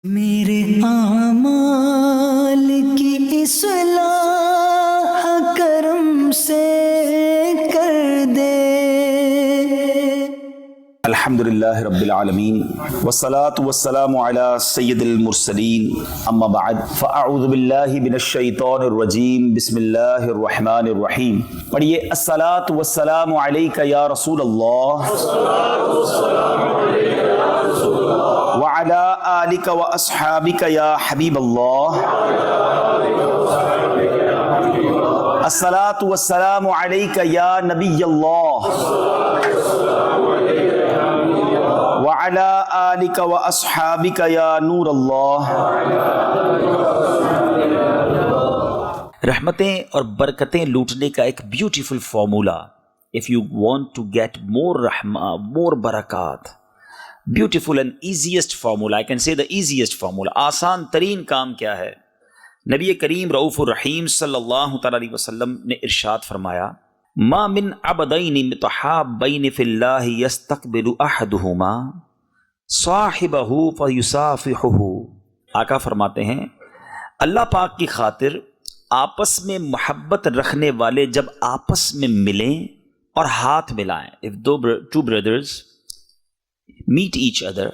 میرے اعمال کی اصلاح کرم سے کر دے۔ الحمدللہ رب العالمین والصلاة والسلام علی سید المرسلین اما بعد فاعوذ باللہ من الشیطان الرجیم بسم اللہ الرحمن الرحیم۔ پڑھیے الصلاة والسلام علیک یا رسول اللہ وعلی آلک واصحابک یا حبیب اللہ۔ الصلاة والسلام علیک یا نبی اللہ وعلی آلک واصحابک یا نور اللہ۔ رحمتیں اور برکتیں لوٹنے کا ایک beautiful formula, if you want to get more رحمہ more برکات، beautiful and easiest formula, I can say the easiest formula، آسان ترین کام کیا ہے؟ نبی کریم رؤوف الرحیم صلی اللہ تعالی علیہ وسلم نے ارشاد فرمایا، ما من عبدین متحابین فی اللہ یستقبل احدہما صاحبہ فیصافحہ۔ آقا فرماتے ہیں اللہ پاک کی خاطر آپس میں محبت رکھنے والے جب آپس میں ملیں اور ہاتھ ملائیں، if two brothers meet each other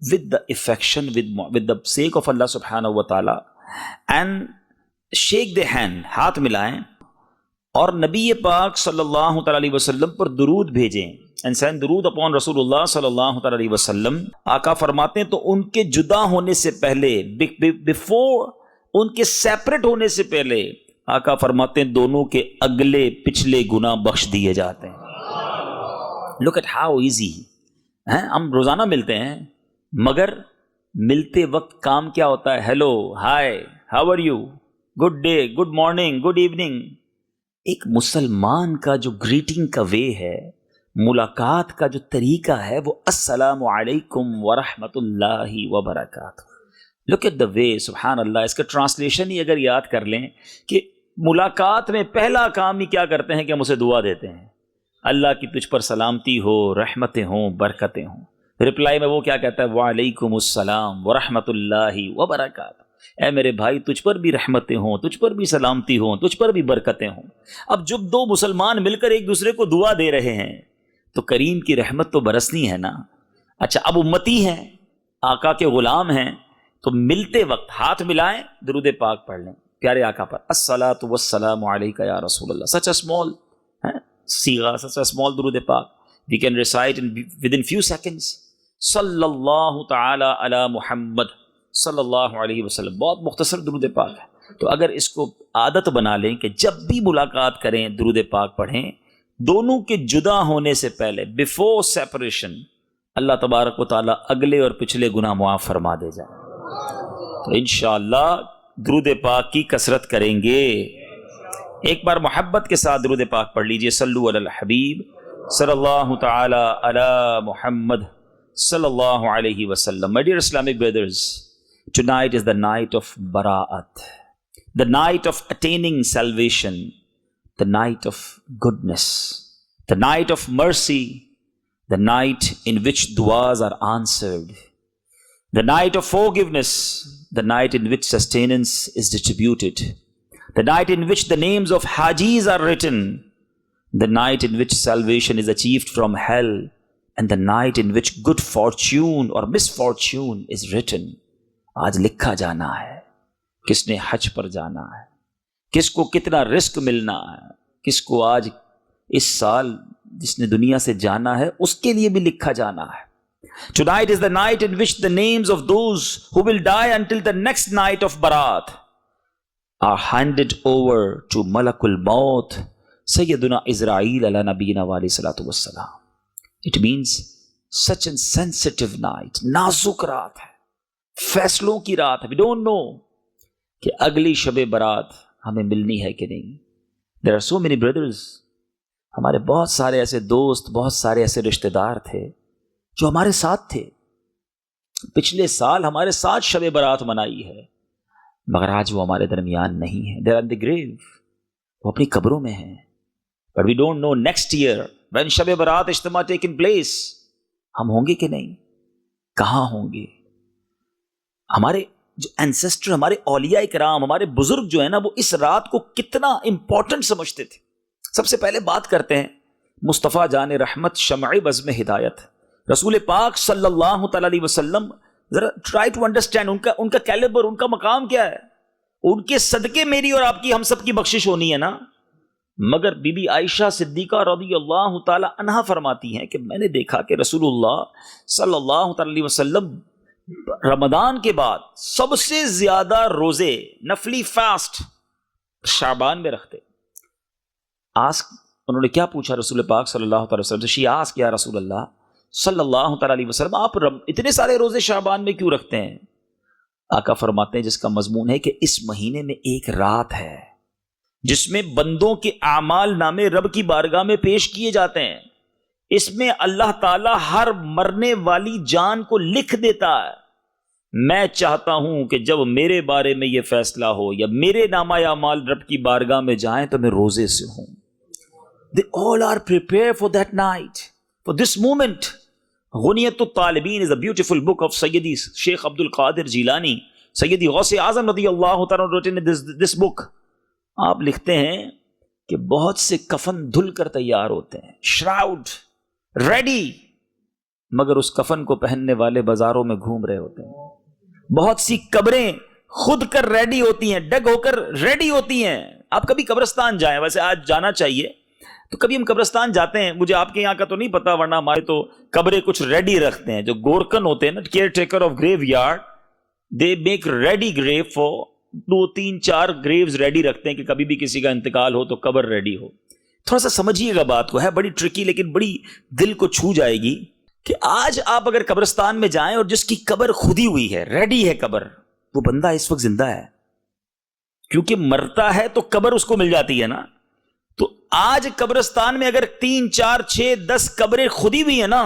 with the affection, with the sake of Allah subhanahu wa ta'ala and shake their hand، ہاتھ ملائیں اور نبی پاک صلی اللہ تعالی علیہ وسلم پر درود بھیجیں، and send درود upon رسول اللہ صلی اللہ تعالی علیہ وسلم۔ آقا فرماتے ہیں تو ان کے جدا ہونے سے پہلے، before ان کے سیپریٹ ہونے سے پہلے، آقا فرماتے ہیں دونوں کے اگلے پچھلے گناہ بخش دیے جاتے ہیں۔ look at how easy ہے۔ ہم روزانہ ملتے ہیں مگر ملتے وقت کام کیا ہوتا ہے؟ Hello, hi, how are you, good day, good morning, good evening. ایک مسلمان کا جو گریٹنگ کا وے ہے، ملاقات کا جو طریقہ ہے، وہ السلام علیکم ورحمۃ اللہ وبرکاتہ۔ لک ایٹ دا وے، سبحان اللہ۔ اس کا ٹرانسلیشن ہی اگر یاد کر لیں کہ ملاقات میں پہلا کام ہی کیا کرتے ہیں کہ ہم اسے دعا دیتے ہیں، اللہ کی تجھ پر سلامتی ہو، رحمتیں ہوں، برکتیں ہوں۔ رپلائی میں وہ کیا کہتا ہے؟ وعلیکم السلام ورحمۃ اللہ وبرکاتہ۔ اے میرے بھائی، تجھ پر بھی رحمتیں ہوں، تجھ پر بھی سلامتی ہوں، تجھ پر بھی برکتیں ہوں۔ اب جب دو مسلمان مل کر ایک دوسرے کو دعا دے رہے ہیں تو کریم کی رحمت تو برسنی ہے نا۔ اچھا، اب امتی ہیں، آقا کے غلام ہیں، تو ملتے وقت ہاتھ ملائیں، درود پاک پڑھ لیں پیارے آقا پر، الصلاۃ والسلام علیک یا رسول اللہ۔ سچ a small صیغہ، such a small درود پاک، we can recite within few seconds۔ صلی اللہ تعالی علی محمد صلی اللہ علیہ وسلم، بہت مختصر درود پاک ہے۔ تو اگر اس کو عادت بنا لیں کہ جب بھی ملاقات کریں درود پاک پڑھیں، دونوں کے جدا ہونے سے پہلے، before separation، اللہ تبارک و تعالیٰ اگلے اور پچھلے گناہ معاف فرما دے جائے۔ تو انشاءاللہ درود پاک کی کثرت کریں گے۔ ایک بار محبت کے ساتھ درود پاک پڑھ لیجئے، صلو علی الحبیب صلی اللہ تعالی علی محمد صلی اللہ علیہ وسلم۔ My dear Islamic brothers, tonight is the night of bara'at, the night of attaining salvation, the night of goodness, the night of mercy, the night in which du'as are answered, the night of forgiveness, the night in which sustenance is distributed, the night in which the names of hajis are written, the night in which salvation is achieved from hell, and the night in which good fortune or misfortune is written۔ آج لکھا جانا ہے کس نے حج پر جانا ہے، کس کو کتنا رزق ملنا ہے، کس کو آج اس سال جس نے دنیا سے جانا ہے اس کے لیے بھی لکھا جانا ہے۔ Tonight is the night in which the names of those who will die until the next night of Barat are handed over to Malakul Maut, Sayyiduna Israel ala nabiyina wa alayhi salatu wassalam۔ It means such a sensitive night، نازک رات ہے، فیصلوں کی رات ہے۔ We don't know کہ اگلی شب برات ہمیں ملنی ہے کہ نہیں۔ There are so many brothers، ہمارے بہت سارے ایسے دوست، بہت سارے ایسے رشتہ دار تھے جو ہمارے ساتھ تھے، پچھلے سال ہمارے ساتھ شب برات منائی ہے، مگر آج وہ ہمارے درمیان نہیں ہے۔ They are in the grave، وہ اپنی قبروں میں ہیں۔ But we don't know next year when Shab Barat اجتماع taking place، ہم ہوں گے کہ نہیں، کہاں ہوں گے۔ ہمارے جو اینسسٹر، ہمارے اولیاء کرام، ہمارے بزرگ جو ہیں نا، وہ اس رات کو کتنا امپورٹنٹ سمجھتے تھے. سب سے پہلے بات کرتے ہیں مصطفیٰ جان رحمت شمع بزم ہدایت رسول پاک صلی اللہ تعالی علیہ وسلم. ذرا ٹرائی ٹو انڈرسٹینڈ ان کا کیلیبر، ان کا مقام کیا ہے. ان کے صدقے میری اور آپ کی، ہم سب کی بخشش ہونی ہے نا. مگر بی بی عائشہ صدیقہ رضی اللہ تعالی عنہا فرماتی ہیں کہ میں نے دیکھا کہ رسول اللہ صلی اللہ تعالی علیہ وسلم رمضان کے بعد سب سے زیادہ روزے نفلی فاسٹ شعبان میں رکھتے. انہوں نے کیا پوچھا رسول پاک صلی اللہ تعالی وسلم سے؟ شی آسک یا رسول اللہ صلی اللہ تعالی علیہ وسلم، آپ اتنے سارے روزے شعبان میں کیوں رکھتے ہیں؟ آقا فرماتے ہیں جس کا مضمون ہے کہ اس مہینے میں ایک رات ہے جس میں بندوں کے اعمال نامے رب کی بارگاہ میں پیش کیے جاتے ہیں. اس میں اللہ تعالی ہر مرنے والی جان کو لکھ دیتا ہے. میں چاہتا ہوں کہ جب میرے بارے میں یہ فیصلہ ہو یا میرے نامہ اعمال رب کی بارگاہ میں جائیں تو میں روزے سے ہوں. They all are prepared for that night, for this moment. غنیت الطالبین is a beautiful book of سیدی شیخ عبد القادر جیلانی، سیدی غوث اعظم رضی اللہ تعالیٰ written in this book. آپ لکھتے ہیں کہ بہت سے کفن دھل کر تیار ہوتے ہیں، شراؤڈ ریڈی، مگر اس کفن کو پہننے والے بازاروں میں گھوم رہے ہوتے ہیں. بہت سی قبریں خود کر ریڈی ہوتی ہیں، ڈگ ہو کر ریڈی ہوتی ہیں. آپ کبھی قبرستان جائیں، ویسے آج جانا چاہیے، تو کبھی ہم قبرستان جاتے ہیں. مجھے آپ کے یہاں کا تو نہیں پتا، ورنہ ہمارے تو قبریں کچھ ریڈی رکھتے ہیں. جو گورکن ہوتے ہیں نا، caretaker of graveyard, they make ready grave for 2-3-4 graves ready رکھتے ہیں کہ کبھی بھی کسی کا انتقال ہو تو قبر ریڈی ہو. تھوڑا سا سمجھیے گا بات کو، ہے بڑی ٹرکی لیکن بڑی دل کو چھو جائے گی. کہ آج آپ اگر قبرستان میں جائیں اور جس کی قبر کھودی ہوئی ہے، ریڈی ہے قبر، وہ بندہ اس وقت زندہ ہے، کیونکہ مرتا ہے تو قبر اس کو مل جاتی ہے نا. تو آج قبرستان میں اگر 3-4-6-10 قبریں کھودی ہوئی ہیں نا،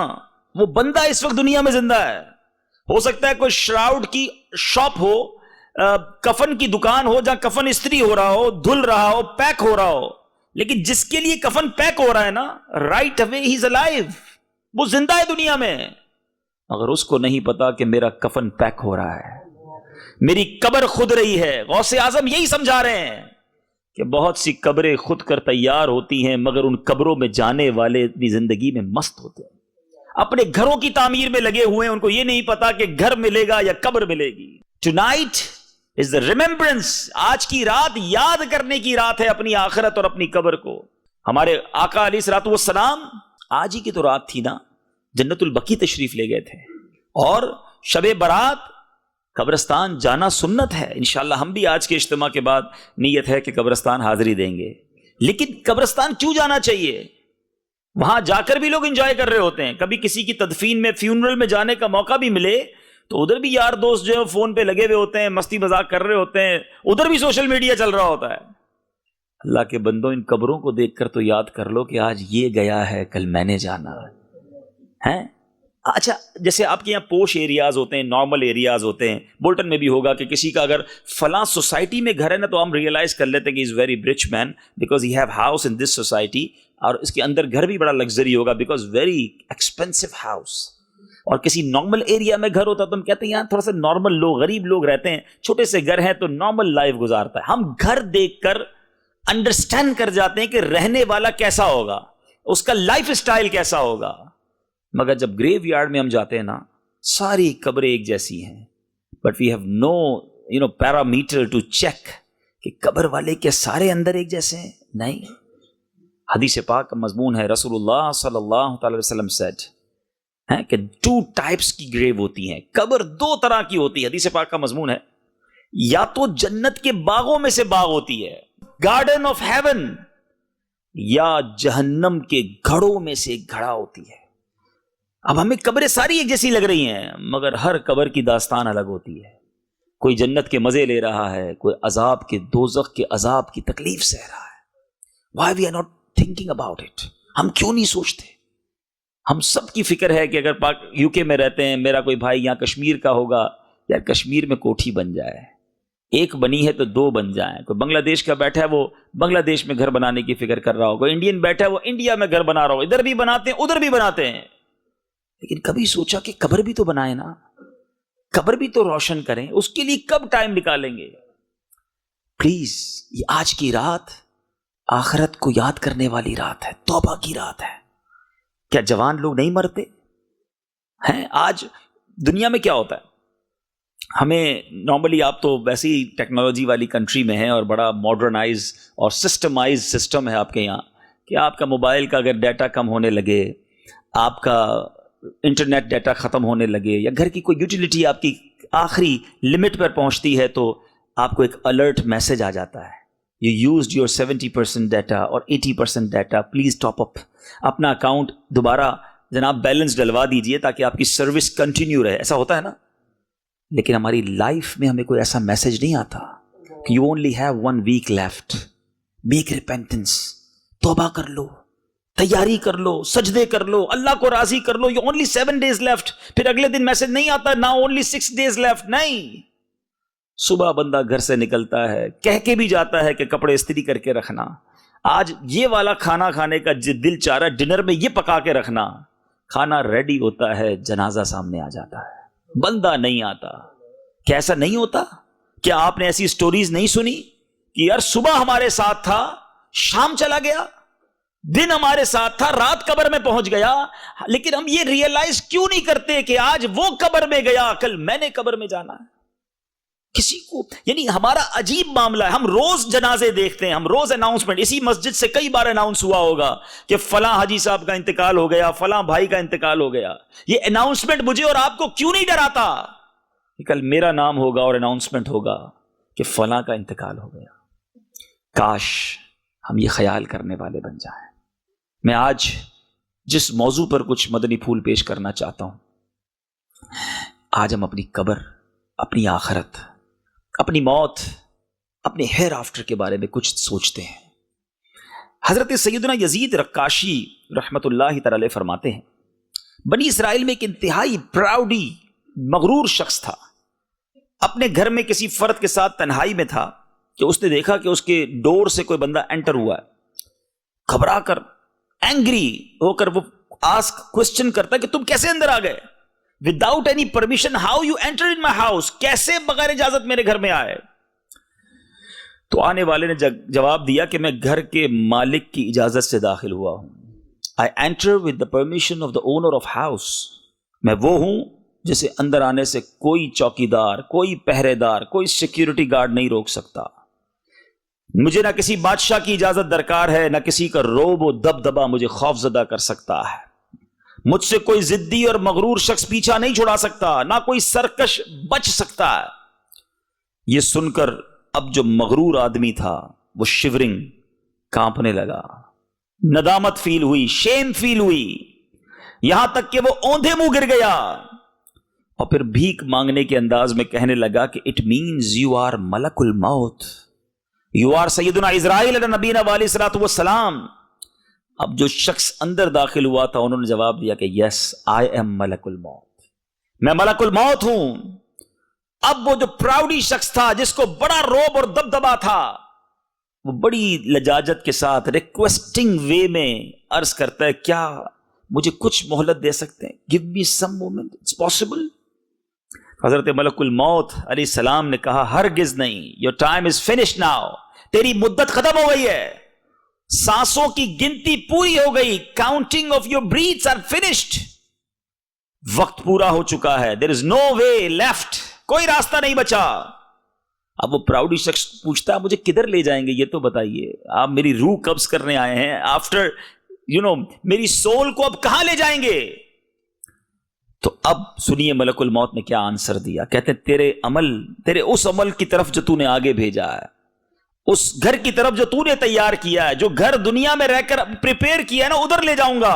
وہ بندہ اس وقت دنیا میں زندہ ہے. ہو سکتا ہے کوئی شراؤڈ کی شاپ ہو، کفن کی دکان ہو جہاں کفن استری ہو رہا ہو، دھل رہا ہو، پیک ہو رہا ہو، لیکن جس کے لیے کفن پیک ہو رہا ہے نا، right away he is alive, وہ زندہ ہے دنیا میں. مگر اس کو نہیں پتا کہ میرا کفن پیک ہو رہا ہے، میری قبر خود رہی ہے. غوث اعظم یہی سمجھا رہے ہیں کہ بہت سی قبریں خود کر تیار ہوتی ہیں، مگر ان قبروں میں جانے والے اپنی زندگی میں مست ہوتے ہیں، اپنے گھروں کی تعمیر میں لگے ہوئے ہیں. ان کو یہ نہیں پتا کہ گھر ملے گا یا قبر ملے گی. Tonight is the remembrance. آج کی رات یاد کرنے کی رات ہے اپنی آخرت اور اپنی قبر کو. ہمارے آقا علیہ الصلوۃ والسلام آج ہی کی تو رات تھی نا، جنت البقیع تشریف لے گئے تھے، اور شب برات قبرستان جانا سنت ہے. انشاءاللہ ہم بھی آج کے اجتماع کے بعد نیت ہے کہ قبرستان حاضری دیں گے. لیکن قبرستان کیوں جانا چاہیے؟ وہاں جا کر بھی لوگ انجوائے کر رہے ہوتے ہیں. کبھی کسی کی تدفین میں، فیونرل میں جانے کا موقع بھی ملے تو ادھر بھی یار دوست جو ہے فون پہ لگے ہوئے ہوتے ہیں، مستی مذاق کر رہے ہوتے ہیں، ادھر بھی سوشل میڈیا چل رہا ہوتا ہے. اللہ کے بندوں، ان قبروں کو دیکھ کر تو یاد کر لو کہ آج یہ گیا ہے، کل میں نے جانا ہے. اچھا، جیسے آپ کے یہاں پوش ایریاز ہوتے ہیں، نارمل ایریاز ہوتے ہیں، بولٹن میں بھی ہوگا کہ کسی کا اگر فلاں سوسائٹی میں گھر ہے نا، تو ہم ریئلائز کر لیتے ہیں کہ is very rich man because he have house in this society, اور اس کے اندر گھر بھی بڑا لگژری ہوگا بیکاز ویری ایکسپینسو ہاؤس. اور کسی نارمل ایریا میں گھر ہوتا تو ہم کہتے ہیں یہاں تھوڑا سا نارمل لوگ، غریب لوگ رہتے ہیں، چھوٹے سے گھر ہیں تو نارمل لائف گزارتا ہے. ہم گھر دیکھ کر انڈرسٹینڈ کر جاتے ہیں کہ رہنے والا کیسا ہوگا، اس کا لائف اسٹائل کیسا ہوگا. مگر جب گریو یارڈ میں ہم جاتے ہیں نا، ساری قبریں ایک جیسی ہیں، but we have no parameter to check کہ قبر والے کے سارے اندر ایک جیسے ہیں. نہیں، حدیث پاک کا مضمون ہے، رسول اللہ صلی اللہ تعالی وسلم said کہ 2 ٹائپس کی گریو ہوتی ہیں. قبر 2 طرح کی ہوتی ہے. حدیث پاک کا مضمون ہے، یا تو جنت کے باغوں میں سے باغ ہوتی ہے، گارڈن آف ہیون، یا جہنم کے گھڑوں میں سے ایک گھڑا ہوتی ہے. اب ہمیں قبریں ساری ایک جیسی لگ رہی ہیں، مگر ہر قبر کی داستان الگ ہوتی ہے. کوئی جنت کے مزے لے رہا ہے، کوئی عذاب کے، دوزخ کے عذاب کی تکلیف سہ رہا ہے. Why we are not thinking about it؟ ہم کیوں نہیں سوچتے؟ ہم سب کی فکر ہے کہ اگر یو کے میں رہتے ہیں، میرا کوئی بھائی یہاں کشمیر کا ہوگا، یا کشمیر میں کوٹھی بن جائے، ایک بنی ہے تو 2 بن جائیں. کوئی بنگلہ دیش کا بیٹھا ہے، وہ بنگلہ دیش میں گھر بنانے کی فکر کر رہا ہو، کوئی انڈین بیٹھا ہے، وہ انڈیا میں گھر بنا رہا ہو. ادھر بھی بناتے ہیں، ادھر بھی بناتے ہیں. لیکن کبھی سوچا کہ قبر بھی تو بنائے نا، قبر بھی تو روشن کریں, اس کے لیے کب ٹائم نکالیں گے؟ پلیز, یہ آج کی رات آخرت کو یاد کرنے والی رات ہے, توبہ کی رات ہے. کیا جوان لوگ نہیں مرتے ہیں؟ آج دنیا میں کیا ہوتا ہے, ہمیں نارملی, آپ تو ویسے ہی ٹیکنالوجی والی کنٹری میں ہیں اور بڑا ماڈرنائز اور سسٹمائز سسٹم ہے آپ کے یہاں, کہ آپ کا موبائل کا اگر ڈیٹا کم ہونے لگے, آپ کا انٹرنیٹ ڈیٹا ختم ہونے لگے, یا گھر کی کوئی یوٹیلیٹی آپ کی آخری لمٹ پر پہنچتی ہے, تو آپ کو ایک الرٹ میسج آ جاتا ہے, یو یوزڈ یور 70% ڈیٹا اور 80% ڈیٹا, پلیز ٹاپ اپ, اپنا اکاؤنٹ دوبارہ جناب بیلنس ڈلوا دیجئے تاکہ آپ کی سروس کنٹینیو رہے. ایسا ہوتا ہے نا. لیکن ہماری لائف میں ہمیں کوئی ایسا میسج نہیں آتا کہ you only have 1 week left, make repentance, توبہ کر لو, تیاری کر لو, سجدے کر لو, اللہ کو راضی کر لو, یو اونلی 7 days لیفٹ. پھر اگلے دن میسج نہیں آتا, نا اونلی 6 days لیفٹ. نہیں, صبح بندہ گھر سے نکلتا ہے, کہہ کے بھی جاتا ہے کہ کپڑے استری کر کے رکھنا, آج یہ والا کھانا کھانے کا دل چاہ رہا ہے, ڈنر میں یہ پکا کے رکھنا. کھانا ریڈی ہوتا ہے, جنازہ سامنے آ جاتا ہے, بندہ نہیں آتا. کیا ایسا نہیں ہوتا؟ کیا آپ نے ایسی سٹوریز نہیں سنی کہ یار صبح ہمارے ساتھ تھا, شام چلا گیا, دن ہمارے ساتھ تھا, رات قبر میں پہنچ گیا, لیکن ہم یہ ریئلائز کیوں نہیں کرتے کہ آج وہ قبر میں گیا, کل میں نے قبر میں جانا ہے. کسی کو, یعنی ہمارا عجیب معاملہ ہے. ہم روز جنازے دیکھتے ہیں, ہم روز اناؤنسمنٹ, اسی مسجد سے کئی بار اناؤنس ہوا ہوگا کہ فلاں حاجی صاحب کا انتقال ہو گیا, فلاں بھائی کا انتقال ہو گیا. یہ اناؤنسمنٹ مجھے اور آپ کو کیوں نہیں ڈراتا کہ کل میرا نام ہوگا اور اناؤنسمنٹ ہوگا کہ فلاں کا انتقال ہو گیا؟ کاش ہم یہ خیال کرنے والے بن جائیں. میں آج جس موضوع پر کچھ مدنی پھول پیش کرنا چاہتا ہوں, آج ہم اپنی قبر, اپنی آخرت, اپنی موت, اپنے ہیر آفٹر کے بارے میں کچھ سوچتے ہیں. حضرت سیدنا یزید رقاشی رحمت اللہ تعالی علیہ فرماتے ہیں, بنی اسرائیل میں ایک انتہائی پراؤڈی مغرور شخص تھا. اپنے گھر میں کسی فرد کے ساتھ تنہائی میں تھا کہ اس نے دیکھا کہ اس کے ڈور سے کوئی بندہ انٹر ہوا ہے. گھبرا کر, اینگری ہو کر وہ کوسچن کرتا ہے کہ تم کیسے اندر آ گئے, without any permission, how you enter in my house, کیسے بغیر اجازت میرے گھر میں آئے؟ تو آنے والے نے جواب دیا کہ میں گھر کے مالک کی اجازت سے داخل ہوا ہوں. I enter with the permission of the owner of house. میں وہ ہوں جسے اندر آنے سے کوئی چوکیدار, کوئی پہرے دار, کوئی سیکیورٹی گارڈ نہیں روک سکتا. مجھے نہ کسی بادشاہ کی اجازت درکار ہے, نہ کسی کا روب و دبدبا مجھے خوف زدہ کر سکتا ہے. مجھ سے کوئی ضدی اور مغرور شخص پیچھا نہیں چھڑا سکتا, نہ کوئی سرکش بچ سکتا ہے. یہ سن کر اب جو مغرور آدمی تھا وہ شیورنگ, کانپنے لگا, ندامت فیل ہوئی, شیم فیل ہوئی, یہاں تک کہ وہ اوندھے منہ گر گیا اور پھر بھیک مانگنے کے انداز میں کہنے لگا کہ اٹ مینز یو آر ملک الموت, یو آر سیدنا اسرائیل علیہ نبینا علیہ الصلوۃ والسلام. اب جو شخص اندر داخل ہوا تھا انہوں نے جواب دیا کہ یس آئی ایم ملک الموت, میں ملک الموت ہوں. اب وہ جو پراؤڈی شخص تھا جس کو بڑا روب اور دبدبا تھا, وہ بڑی لجاجت کے ساتھ ریکویسٹنگ وے میں عرض کرتا ہے, کیا مجھے کچھ مہلت دے سکتے ہیں, give me some moment, it's possible. حضرت ملک الموت علیہ السلام نے کہا ہرگز نہیں, your time is finished now, تیری مدت ختم ہو گئی ہے, سانسوں کی گنتی پوری ہو گئی, counting of your breaths are finished, وقت پورا ہو چکا ہے, دیر از نو وے لیفٹ, کوئی راستہ نہیں بچا. اب وہ پراؤڈی شخص پوچھتا ہے مجھے کدھر لے جائیں گے, یہ تو بتائیے, آپ میری روح قبض کرنے آئے ہیں, آفٹر میری سول کو اب کہاں لے جائیں گے؟ تو اب سنیے ملک الموت نے کیا آنسر دیا. کہتے ہیں تیرے اس عمل کی طرف جو تو نے آگے بھیجا ہے, اس گھر کی طرف جو تو نے تیار کیا ہے, جو گھر دنیا میں رہ کر پریپیئر کیا ہے نا, ادھر لے جاؤں گا.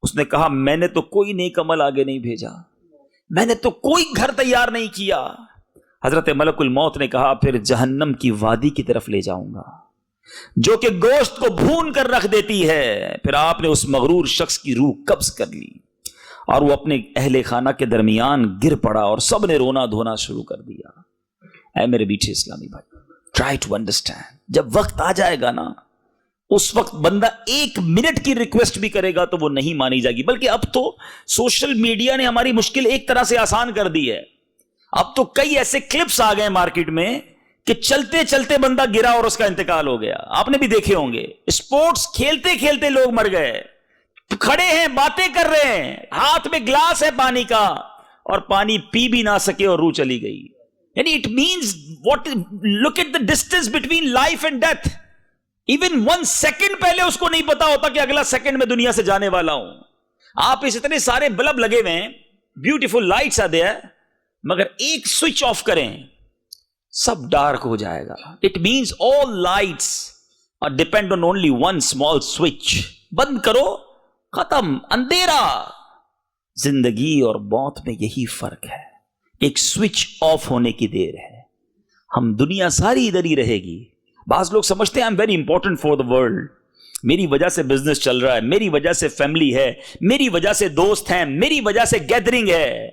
اس نے کہا میں نے تو کوئی نیک عمل آگے نہیں بھیجا, میں نے تو کوئی گھر تیار نہیں کیا. حضرت ملک الموت نے کہا پھر جہنم کی وادی کی طرف لے جاؤں گا جو کہ گوشت کو بھون کر رکھ دیتی ہے. پھر آپ نے اس مغرور شخص کی روح قبض کر لی اور وہ اپنے اہل خانہ کے درمیان گر پڑا اور سب نے رونا دھونا شروع کر دیا. اے میرے بیٹھے اسلامی بھائی, ٹرائی ٹو انڈرسٹینڈ, جب وقت آ جائے گا نا, اس وقت بندہ 1 منٹ کی ریکویسٹ بھی کرے گا تو وہ نہیں مانی جائے گی. بلکہ اب تو سوشل میڈیا نے ہماری مشکل ایک طرح سے آسان کر دی ہے. اب تو کئی ایسے کلپس آ گئے مارکیٹ میں کہ چلتے چلتے بندہ گرا اور اس کا انتقال ہو گیا. آپ نے بھی دیکھے ہوں گے. اسپورٹس کھیلتے کھیلتے لوگ مر گئے. کھڑے ہیں باتیں کر رہے ہیں, ہاتھ میں گلاس ہے پانی کا, اور پانی پی بھی نہ سکے اور روح چلی گئی. یعنی it means what, look at the distance between life and death. Even 1 second پہلے اس کو نہیں پتا ہوتا کہ اگلا سیکنڈ میں دنیا سے جانے والا ہوں. آپ اس اتنے سارے بلب لگے ہوئے ہیں, بیوٹیفل لائٹس آ دیا, مگر ایک سوئچ آف کریں سب ڈارک ہو جائے گا. It means all lights are depend on only one small switch. بند کرو, ختم, اندھیرا. زندگی اور موت میں یہی فرق ہے, ایک سوئچ آف ہونے کی دیر ہے. ہم دنیا ساری ادھر ہی رہے گی. بعض لوگ سمجھتے ہیں I am very important for the world, میری وجہ سے بزنس چل رہا ہے, میری وجہ سے فیملی ہے, میری وجہ سے دوست ہیں, میری وجہ سے گیدرنگ ہے.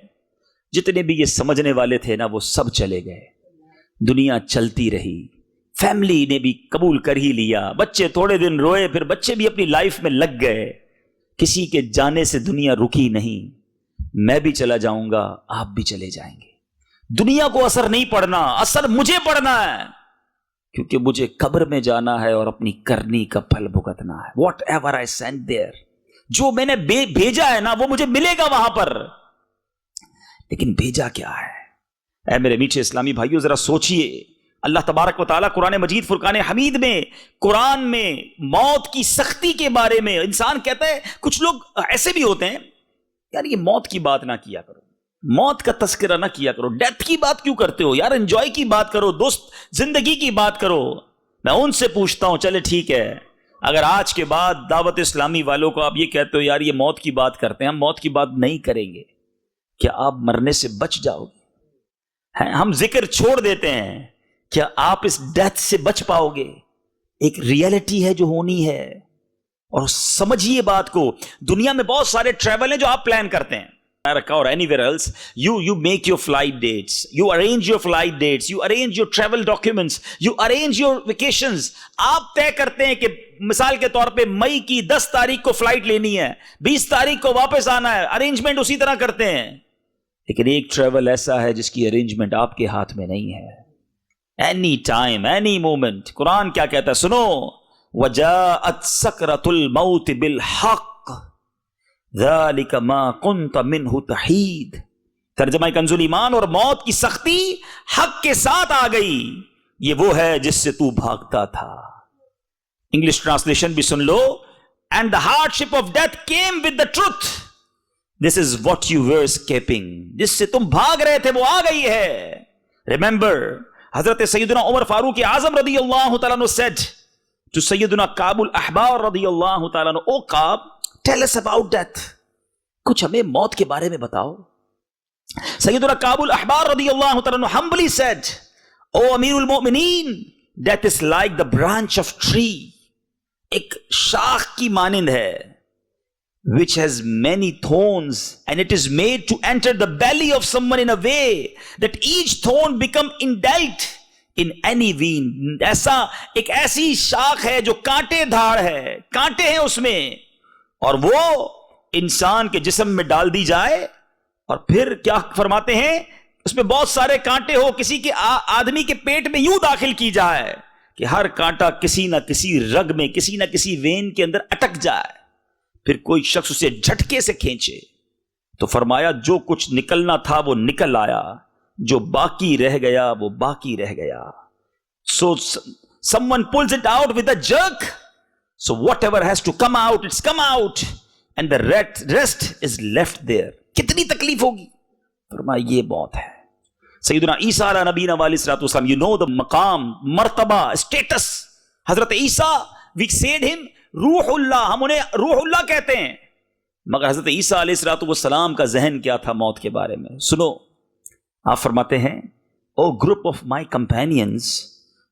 جتنے بھی یہ سمجھنے والے تھے نا وہ سب چلے گئے. دنیا چلتی رہی, فیملی نے بھی قبول کر ہی لیا, بچے تھوڑے دن روئے, پھر بچے بھی اپنی لائف میں لگ گئے. کسی کے جانے سے دنیا رکی نہیں. میں بھی چلا جاؤں گا, آپ بھی چلے جائیں گے. دنیا کو اثر نہیں پڑنا, اثر مجھے پڑنا ہے, کیونکہ مجھے قبر میں جانا ہے اور اپنی کرنی کا پھل بھگتنا ہے. Whatever I send there, جو میں نے بھیجا ہے نا وہ مجھے ملے گا وہاں پر. لیکن بھیجا کیا ہے؟ اے میرے میٹھے اسلامی بھائیو, ذرا سوچئے. اللہ تبارک و تعالیٰ قرآن مجید فرقان حمید میں, قرآن میں موت کی سختی کے بارے میں, انسان کہتا ہے, کچھ لوگ ایسے بھی ہوتے ہیں یار یہ موت کی بات نہ کیا کرو, موت کا تذکرہ نہ کیا کرو, ڈیتھ کی بات کیوں کرتے ہو یار, انجوائے کی بات کرو, دوست زندگی کی بات کرو. میں ان سے پوچھتا ہوں, چلے ٹھیک ہے, اگر آج کے بعد دعوت اسلامی والوں کو آپ یہ کہتے ہو یار یہ موت کی بات کرتے ہیں, ہم موت کی بات نہیں کریں گے, کیا آپ مرنے سے بچ جاؤ گے؟ ہم ذکر چھوڑ دیتے ہیں, کیا آپ اس ڈیتھ سے بچ پاؤ گے؟ ایک ریئلٹی ہے جو ہونی ہے. اور سمجھیے بات کو, دنیا میں بہت سارے ٹریول ہیں جو آپ پلان کرتے ہیں, America or anywhere else, you make your flight dates, you arrange your flight dates, you arrange your travel documents, you arrange your vacations. آپ طے کرتے ہیں کہ مثال کے طور پہ مئی کی 10 تاریخ کو فلائٹ لینی ہے, 20 تاریخ کو واپس آنا ہے, ارینجمنٹ اسی طرح کرتے ہیں. لیکن ایک ٹریول ایسا ہے جس کی ارینجمنٹ آپ کے ہاتھ میں نہیں ہے. Any time, any moment. قرآن کیا کہتا ہے سنو, وَجَاءَتْ سَكْرَةُ الْمَوْتِ بِالْحَقِّ ذَلِكَ مَا كُنْتَ مِنْهُ تَحِيدٌ. ترجمہ کنز ایمان, اور موت کی سختی حق کے ساتھ آ گئی, یہ وہ ہے جس سے تو بھاگتا تھا. انگلش ٹرانسلیشن بھی سن لو, and the hardship of death came with the truth. This is what you were escaping. جس سے تم بھاگ رہے تھے وہ آ گئی ہے. Remember, حضرت سیدنا عمر فاروق اعظم رضی اللہ تعالیٰ عنہ said to سیدنا کعب الاحبار رضی اللہ تعالیٰ عنہ, او کعب, tell us about death. کچھ ہمیں موت کے بارے میں بتاؤ. سیدنا کعب الاحبار رضی اللہ تعالیٰ عنہ humbly said, او امیر المؤمنین, death is like the branch of tree. ایک شاخ کی مانند ہے, which has many thorns, and it is made to enter the belly of someone in a way that each thorn become indelt in any vein. ایسا ایک ایسی شاخ ہے جو کانٹے دھاڑ ہے, کانٹے ہیں اس میں, اور وہ انسان کے جسم میں ڈال دی جائے, اور پھر کیا فرماتے ہیں, اس میں بہت سارے کانٹے ہو, کسی کے آدمی کے پیٹ میں یوں داخل کی جائے کہ ہر کانٹا کسی نہ کسی رگ میں, کسی نہ کسی وین کے اندر اٹک جائے, پھر کوئی شخص اسے جھٹکے سے کھینچے. تو فرمایا جو کچھ نکلنا تھا وہ نکل آیا, جو باقی رہ گیا وہ باقی رہ گیا. So someone pulls it out with a jerk, so whatever has to come out, it's come out, and the rest is left there. کتنی تکلیف ہوگی. فرمایا یہ موت ہے. سیدنا عیسیٰ علیہ نبینا علیہ الصلوۃ والسلام, you know the مقام, مرتبہ, status. حضرت عیسیٰ, we said him روح اللہ, ہم انہیں روح اللہ کہتے ہیں. مگر حضرت عیسیٰ علیہ الصلوۃ والسلام کا ذہن کیا تھا موت کے بارے میں؟ سنو, آپ فرماتے ہیں, O group of my companions,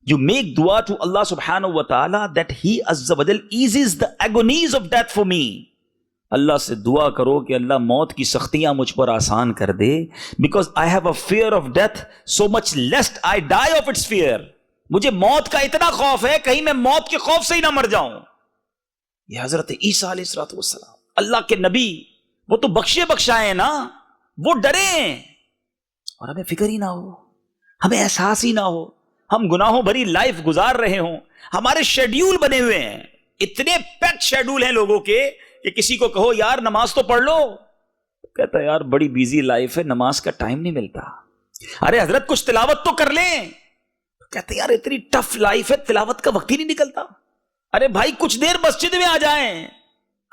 you make dua to Allah subhanahu wa ta'ala that he azza wa jal eases the agonies of death for me. اللہ سے دعا کرو کہ اللہ موت کی سختیاں مجھ پر آسان کر دے, because I have a fear of death so much lest I die of its fear. مجھے موت کا اتنا خوف ہے کہیں میں موت کے خوف سے ہی نہ مر جاؤں. یہ حضرت عیسیٰ علیہ الصلوۃ والسلام, اللہ کے نبی, وہ تو بخشے بخشائے نا, وہ ڈرے. اور ہمیں فکر ہی نہ ہو, ہمیں احساس ہی نہ ہو, ہم گناہوں بھری لائف گزار رہے ہوں, ہمارے شیڈیول بنے ہوئے ہیں, اتنے پیکڈ شیڈیول ہیں لوگوں کے کہ کسی کو کہو یار نماز تو پڑھ لو, کہتا ہے یار بڑی بیزی لائف ہے, نماز کا ٹائم نہیں ملتا. ارے حضرت کچھ تلاوت تو کر لیں, کہتے یار اتنی ٹف لائف ہے, تلاوت کا وقت ہی نہیں نکلتا. ارے بھائی کچھ دیر مسجد میں آ جائیں,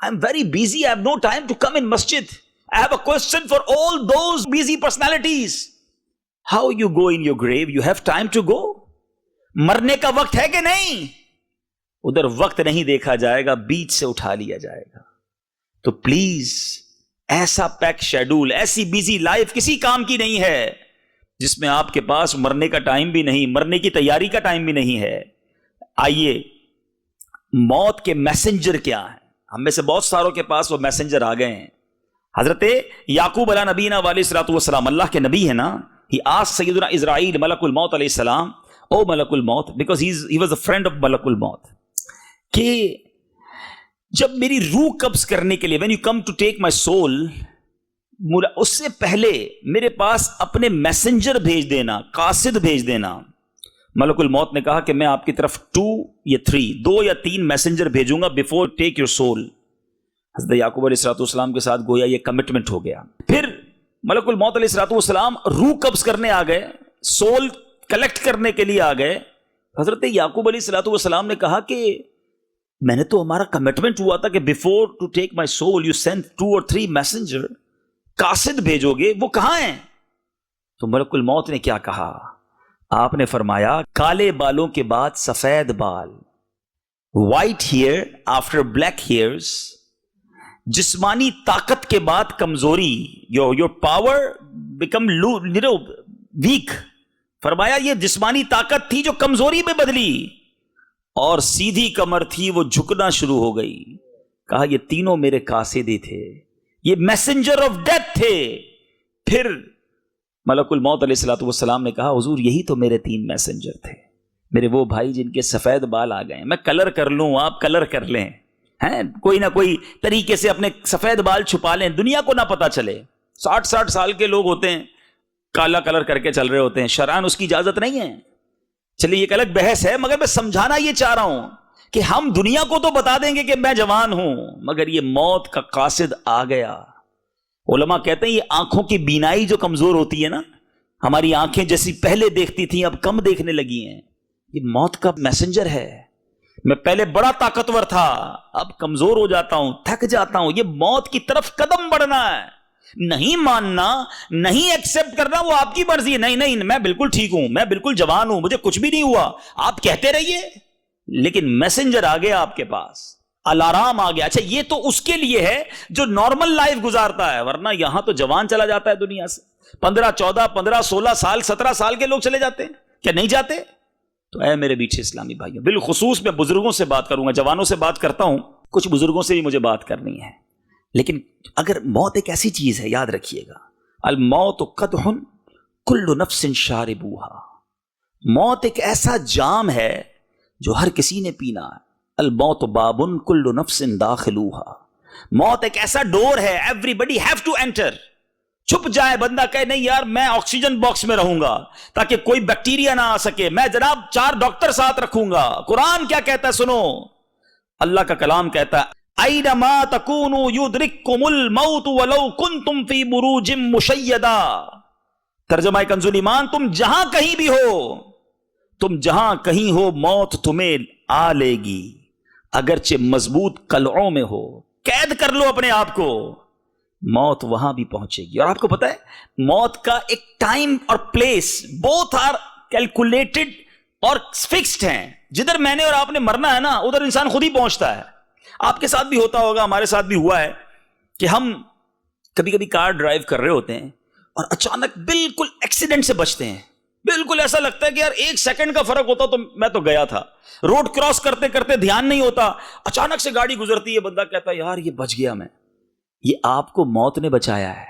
I am very busy, I have no time to come in masjid. I have a question for all those busy personalities. How you go in your grave? You have time to go? مرنے کا وقت ہے کہ نہیں؟ ادھر وقت نہیں دیکھا جائے گا, بیچ سے اٹھا لیا جائے گا. تو پلیز ایسا پیک شیڈول, ایسی بیزی لائف کسی کام کی نہیں ہے جس میں آپ کے پاس مرنے کا ٹائم بھی نہیں, مرنے کی تیاری کا ٹائم بھی نہیں ہے. آئیے موت کے میسنجر کیا ہیں؟ ہم میں سے بہت ساروں کے پاس وہ میسنجر آ گئے ہیں. حضرت یعقوب علیہ نبینا علیہ الصلوۃ والسلام, اللہ کے نبی ہے نا, ہی آسکڈ سیدنا اسرائیل ملک الموت علیہ السلام, او ملک الموت, because he was a friend of milk الموت, کہ جب میری روح قبض کرنے کے لیے, when you come to take my soul, اس سے پہلے میرے پاس اپنے میسنجر بھیج دینا, قاصد بھیج دینا. ملک الموت نے کہا کہ میں آپ کی طرف 2 یا 3, 2 یا 3 میسنجر بھیجوں گا before take your soul. حضرت یعقوب علیہ الصلوۃ والسلام کے ساتھ گویا یہ کمٹمنٹ ہو گیا. پھر ملک الموت علیہ الصلوۃ والسلام روح قبض کرنے آ گئے, سول کلیکٹ کرنے کے لیے آ گئے. حضرت یعقوب علیہ الصلوۃ والسلام نے کہا کہ میں نے تو, ہمارا کمٹمنٹ ہوا تھا کہ before to take my soul you send 2 or 3 messenger, قاصد بھیجو گے, وہ کہاں ہیں؟ تو ملک الموت نے کیا کہا؟ آپ نے فرمایا کالے بالوں کے بعد سفید بال, white hair after black hairs, جسمانی طاقت کے بعد کمزوری, یور پاور بیکم ویک. فرمایا یہ جسمانی طاقت تھی جو کمزوری میں بدلی, اور سیدھی کمر تھی وہ جھکنا شروع ہو گئی. کہا یہ تینوں میرے قاصد ہی تھے, یہ میسنجر آف ڈیتھ تھے. پھر ملک الموت علیہ الصلوۃ والسلام نے کہا حضور یہی تو میرے 3 میسنجر تھے, میرے وہ بھائی جن کے سفید بال آ گئے. میں کلر کر لوں, آپ کلر کر لیں, ہیں کوئی نہ کوئی طریقے سے اپنے سفید بال چھپا لیں, دنیا کو نہ پتا چلے. 60 سال کے لوگ ہوتے ہیں, کالا کلر کر کے چل رہے ہوتے ہیں, شرعاً اس کی اجازت نہیں ہے. چلیے یہ ایک الگ بحث ہے, مگر میں سمجھانا یہ چاہ رہا ہوں کہ ہم دنیا کو تو بتا دیں گے کہ میں جوان ہوں, مگر یہ موت کا قاصد آ گیا. علماء کہتے ہیں یہ آنکھوں کی بینائی جو کمزور ہوتی ہے نا, ہماری آنکھیں جیسی پہلے دیکھتی تھیں اب کم دیکھنے لگی ہیں, یہ موت کا میسنجر ہے. میں پہلے بڑا طاقتور تھا, اب کمزور ہو جاتا ہوں, تھک جاتا ہوں. یہ موت کی طرف قدم بڑھنا ہے, نہیں ماننا, نہیں ایکسپٹ کرنا, وہ آپ کی مرضی ہے. نہیں میں بالکل ٹھیک ہوں, میں بالکل جوان ہوں, مجھے کچھ بھی نہیں ہوا, آپ کہتے رہیے. لیکن میسنجر آ گیا آپ کے پاس, الارام آ گیا. اچھا یہ تو اس کے لیے ہے جو نارمل لائف گزارتا ہے, ورنہ یہاں تو جوان چلا جاتا ہے دنیا سے, 15, 14, 15, 16 سال, 17 سال کے لوگ چلے جاتے ہیں, کیا نہیں جاتے؟ تو اے میرے میٹھے اسلامی بھائیوں, بالخصوص میں بزرگوں سے بات کروں گا, جوانوں سے بات کرتا ہوں, کچھ بزرگوں سے بھی مجھے بات کرنی ہے. لیکن اگر موت ایک ایسی چیز ہے, یاد رکھیے گا, الموت قدح کل نفس شاربوہا, موت ایک ایسا جام ہے جو ہر کسی نے پینا ہے. الموت باب کل نفس داخلوہا, موت ایک ایسا ڈور ہے, everybody have to enter. چھپ جائے بندہ, کہے نہیں یار میں آکسیجن باکس میں رہوں گا تاکہ کوئی بیکٹیریا نہ آ سکے, میں جناب 4 ڈاکٹر ساتھ رکھوں گا. قرآن کیا کہتا ہے سنو, اللہ کا کلام کہتا ہے اینما تکونوا یدرککم الموت ولو کنتم فی بروج مشیدہ. ترجمہ کنز ایمان, تم جہاں کہیں بھی ہو, تم جہاں کہیں ہو, موت تمہیں آ لے گی, اگرچہ مضبوط قلعوں میں ہو. قید کر لو اپنے آپ کو, موت وہاں بھی پہنچے گی. اور آپ کو پتا ہے موت کا ایک ٹائم اور پلیس بوتھ آر کیلکولیٹڈ اور فکسڈ ہیں. جدھر میں نے اور آپ نے مرنا ہے نا, ادھر انسان خود ہی پہنچتا ہے. آپ کے ساتھ بھی ہوتا ہوگا, ہمارے ساتھ بھی ہوا ہے کہ ہم کبھی کبھی کار ڈرائیو کر رہے ہوتے ہیں اور اچانک بالکل ایکسیڈنٹ سے بچتے ہیں. بالکل ایسا لگتا ہے کہ یار 1 سیکنڈ کا فرق ہوتا تو میں تو گیا تھا. روڈ کراس کرتے کرتے دھیان نہیں ہوتا, اچانک سے گاڑی گزرتی ہے, بندہ کہتا ہے یار یہ بچ گیا میں. یہ آپ کو موت نے بچایا ہے,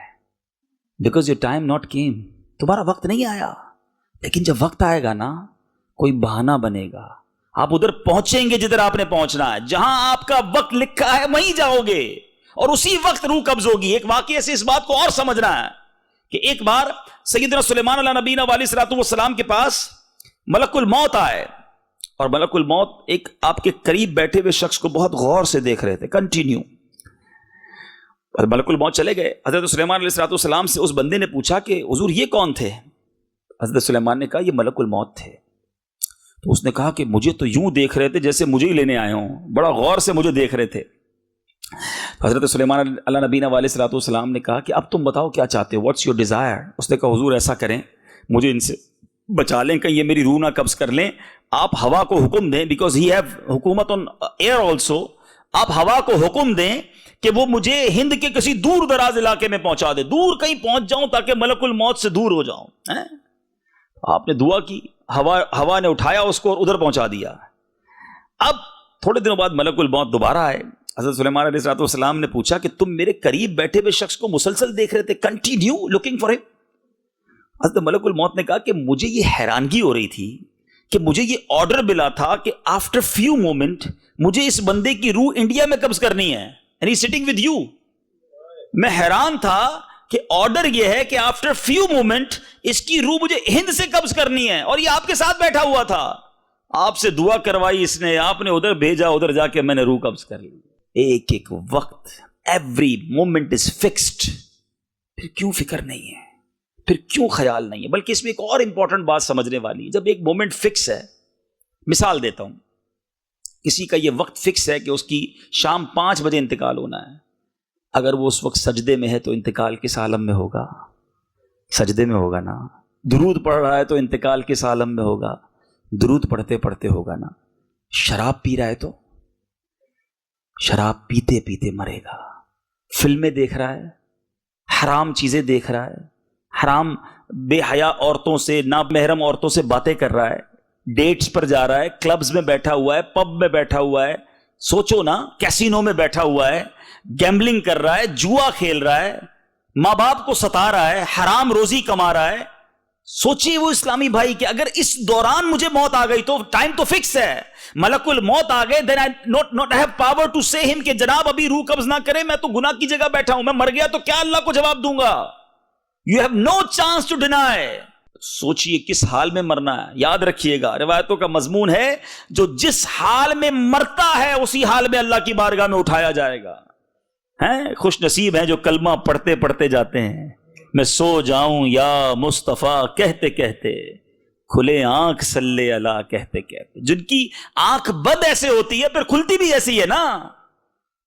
because your time not came, تمہارا وقت نہیں آیا. لیکن جب وقت آئے گا نا, کوئی بہانہ بنے گا, آپ ادھر پہنچیں گے جدھر آپ نے پہنچنا ہے. جہاں آپ کا وقت لکھا ہے وہیں جاؤ گے, اور اسی وقت روح قبض ہوگی. ایک واقعے سے اس بات کو اور سمجھنا ہے کہ ایک بار سیدنا سلیمان علیہ نبینا علیہ الصلوۃ والسلام کے پاس ملک الموت آئے، اور ملک الموت ایک آپ کے قریب بیٹھے ہوئے شخص کو بہت غور سے دیکھ رہے تھے، کنٹینیو. اور ملک الموت چلے گئے. حضرت سلیمان علیہ الصلوۃ والسلام سے اس بندے نے پوچھا کہ حضور یہ کون تھے؟ حضرت سلیمان نے کہا یہ ملک الموت تھے. تو اس نے کہا کہ مجھے تو یوں دیکھ رہے تھے جیسے مجھے ہی لینے آئے ہوں، بڑا غور سے مجھے دیکھ رہے تھے. حضرت سلیمان علیہ نبینا علیہ الصلوۃ والسلام نے کہا کہ اب تم بتاؤ کیا چاہتے ہو، واٹس یور ڈیزائر؟ اس نے کہا حضور ایسا کریں مجھے ان سے بچا لیں، کہیں یہ میری روح نہ قبض کر لیں. آپ ہوا کو حکم دیں، بیکاز ہی ہیو حکومت آن ایئر آلسو، آپ ہوا کو حکم دیں کہ وہ مجھے ہند کے کسی دور دراز علاقے میں پہنچا دے، دور کہیں پہنچ جاؤں تاکہ ملک الموت سے دور ہو جاؤں. آپ نے دعا کی، ہوا نے اٹھایا اس کو اور ادھر پہنچا دیا. اب تھوڑے دنوں بعد ملک الموت دوبارہ آئے. حضرت سلیمان علیہ السلام نے پوچھا کہ تم میرے قریب بیٹھے ہوئے شخص کو مسلسل دیکھ رہے تھے، کنٹینیو لوکنگ فار ہم. حضرت ملک الموت نے کہا کہ مجھے یہ حیرانگی ہو رہی تھی کہ مجھے یہ آرڈر ملا تھا کہ آفٹر فیو مومنٹ مجھے اس بندے کی روح انڈیا میں قبض کرنی ہے، and he sitting with you. میں حیران تھا کہ آرڈر یہ ہے کہ آفٹر فیو مومنٹ اس کی روح مجھے ہند سے قبض کرنی ہے، اور یہ آپ کے ساتھ بیٹھا ہوا تھا. آپ سے دعا کروائی اس نے، آپ نے ادھر بھیجا، ادھر جا کے میں نے روح قبض کر لی. ایک ایک وقت، ایوری مومنٹ از فکسڈ. پھر کیوں فکر نہیں ہے، پھر کیوں خیال نہیں ہے؟ بلکہ اس میں ایک اور امپورٹنٹ بات سمجھنے والی ہے. جب ایک مومنٹ فکس ہے، مثال دیتا ہوں، کسی کا یہ وقت فکس ہے کہ اس کی شام 5 بجے انتقال ہونا ہے. اگر وہ اس وقت سجدے میں ہے تو انتقال کس عالم میں ہوگا؟ سجدے میں ہوگا نا. درود پڑھ رہا ہے تو انتقال کس عالم میں ہوگا؟ درود پڑھتے پڑھتے ہوگا نا. شراب پی رہا ہے تو شراب پیتے پیتے مرے گا. فلمیں دیکھ رہا ہے، حرام چیزیں دیکھ رہا ہے، حرام بے حیا عورتوں سے، نامحرم عورتوں سے باتیں کر رہا ہے، ڈیٹس پر جا رہا ہے، کلبز میں بیٹھا ہوا ہے، پب میں بیٹھا ہوا ہے، سوچو نا، کیسینو میں بیٹھا ہوا ہے، گیمبلنگ کر رہا ہے، جوا کھیل رہا ہے، ماں باپ کو ستا رہا ہے، حرام روزی کما رہا ہے. سوچیے وہ اسلامی بھائی کہ اگر اس دوران مجھے موت آ گئی تو ٹائم تو فکس ہے، ملک الموت آ گئے، then I not have power to say him کہ جناب ابھی روح قبض نہ کرے، میں تو گناہ کی جگہ بیٹھا ہوں، میں مر گیا تو کیا اللہ کو جواب دوں گا؟ You have no chance to deny. سوچئے کس حال میں مرنا ہے. یاد رکھیے گا روایتوں کا مضمون ہے جو جس حال میں مرتا ہے اسی حال میں اللہ کی بارگاہ میں اٹھایا جائے گا. ہیں خوش نصیب ہیں جو کلمہ پڑھتے پڑھتے جاتے ہیں. میں سو جاؤں یا مصطفیٰ کہتے کہتے، کھلے آنکھ صلی اللہ کہتے کہتے. جن کی آنکھ بد ایسے ہوتی ہے پھر کھلتی بھی ایسی ہے نا.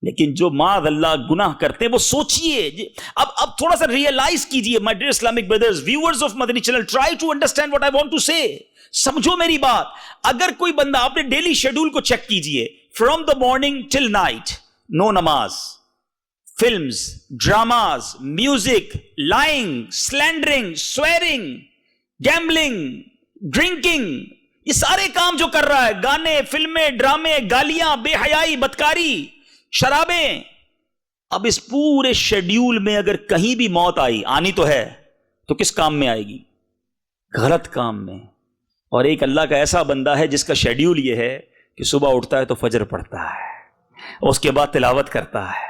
لیکن جو معاذ اللہ گناہ کرتے ہیں وہ سوچئے. اب تھوڑا سا ریئلائز کیجئے my dear Islamic brothers, viewers of Madani channel, try to understand what I want to say. سمجھو میری بات. اگر کوئی بندہ اپنے ڈیلی شیڈول کو چیک کیجئے، from the morning till night، no نماز، films, dramas, music, lying, slandering, swearing, gambling, drinking, یہ سارے کام جو کر رہا ہے، گانے، فلمیں، ڈرامے، گالیاں، بے حیائی، بدکاری، شرابیں. اب اس پورے شیڈیول میں اگر کہیں بھی موت آنی تو ہے تو کس کام میں آئے گی؟ غلط کام میں. اور ایک اللہ کا ایسا بندہ ہے جس کا شیڈیول یہ ہے کہ صبح اٹھتا ہے تو فجر پڑھتا ہے، اس کے بعد تلاوت کرتا ہے،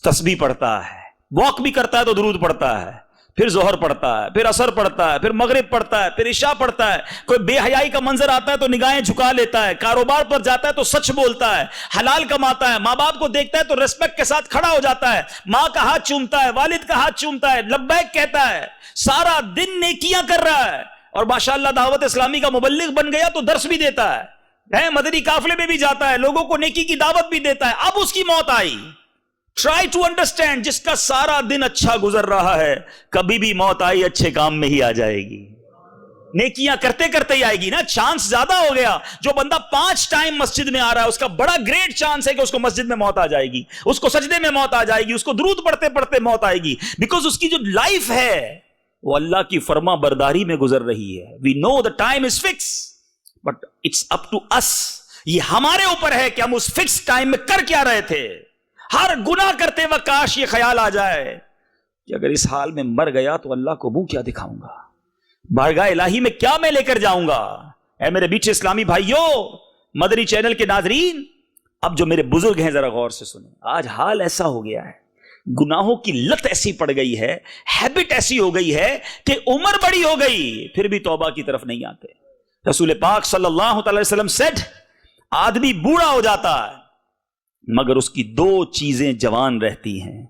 تسبیح پڑھتا ہے، واک بھی کرتا ہے تو درود پڑھتا ہے، پھر ظہر پڑھتا ہے، پھر عصر پڑھتا ہے، پھر مغرب پڑھتا ہے، پھر عشاء پڑھتا ہے. کوئی بے حیائی کا منظر آتا ہے تو نگاہیں جھکا لیتا ہے، کاروبار پر جاتا ہے تو سچ بولتا ہے، حلال کماتا ہے، ماں باپ کو دیکھتا ہے تو ریسپیکٹ کے ساتھ کھڑا ہو جاتا ہے، ماں کا ہاتھ چومتا ہے، والد کا ہاتھ چومتا ہے، لبیک کہتا ہے، سارا دن نیکیاں کر رہا ہے. اور ماشاءاللہ دعوت اسلامی کا مبلغ بن گیا تو درس بھی دیتا ہے، مدنی قافلے میں بھی جاتا ہے، لوگوں کو نیکی کی دعوت بھی دیتا ہے. اب اس کی موت آئی. ٹرائی ٹو انڈرسٹینڈ، جس کا سارا دن اچھا گزر رہا ہے کبھی بھی موت آئی اچھے کام میں ہی آ جائے گی، نیکیاں کرتے کرتے ہی آئے گی نا. چانس زیادہ ہو گیا. جو بندہ 5 ٹائم مسجد میں آ رہا ہے اس کا بڑا گریٹ چانس ہے کہ اس کو مسجد میں موت آ جائے گی، اس کو سجدے میں موت آ جائے گی، اس کو درود پڑھتے پڑھتے موت آئے گی. بیکاز اس کی جو لائف ہے وہ اللہ کی فرما برداری میں گزر رہی ہے. We know the time is fix but it's up to us. یہ ہمارے اوپر ہے کہ ہم اس فکس ٹائم میں کر کیا رہے تھے. ہر گناہ کرتے وقت کاش یہ خیال آ جائے کہ اگر اس حال میں مر گیا تو اللہ کو منہ کیا دکھاؤں گا، بارگاہ الہی میں کیا میں لے کر جاؤں گا. اے میرے بیچ اسلامی بھائیوں، مدنی چینل کے ناظرین، اب جو میرے بزرگ ہیں ذرا غور سے سنیں. آج حال ایسا ہو گیا ہے گناہوں کی لت ایسی پڑ گئی ہے, ہیبٹ ایسی ہو گئی ہے کہ عمر بڑی ہو گئی پھر بھی توبہ کی طرف نہیں آتے. رسول پاک صلی اللہ تعالی وسلم سیڈ, آدمی بوڑھا ہو جاتا ہے مگر اس کی دو چیزیں جوان رہتی ہیں,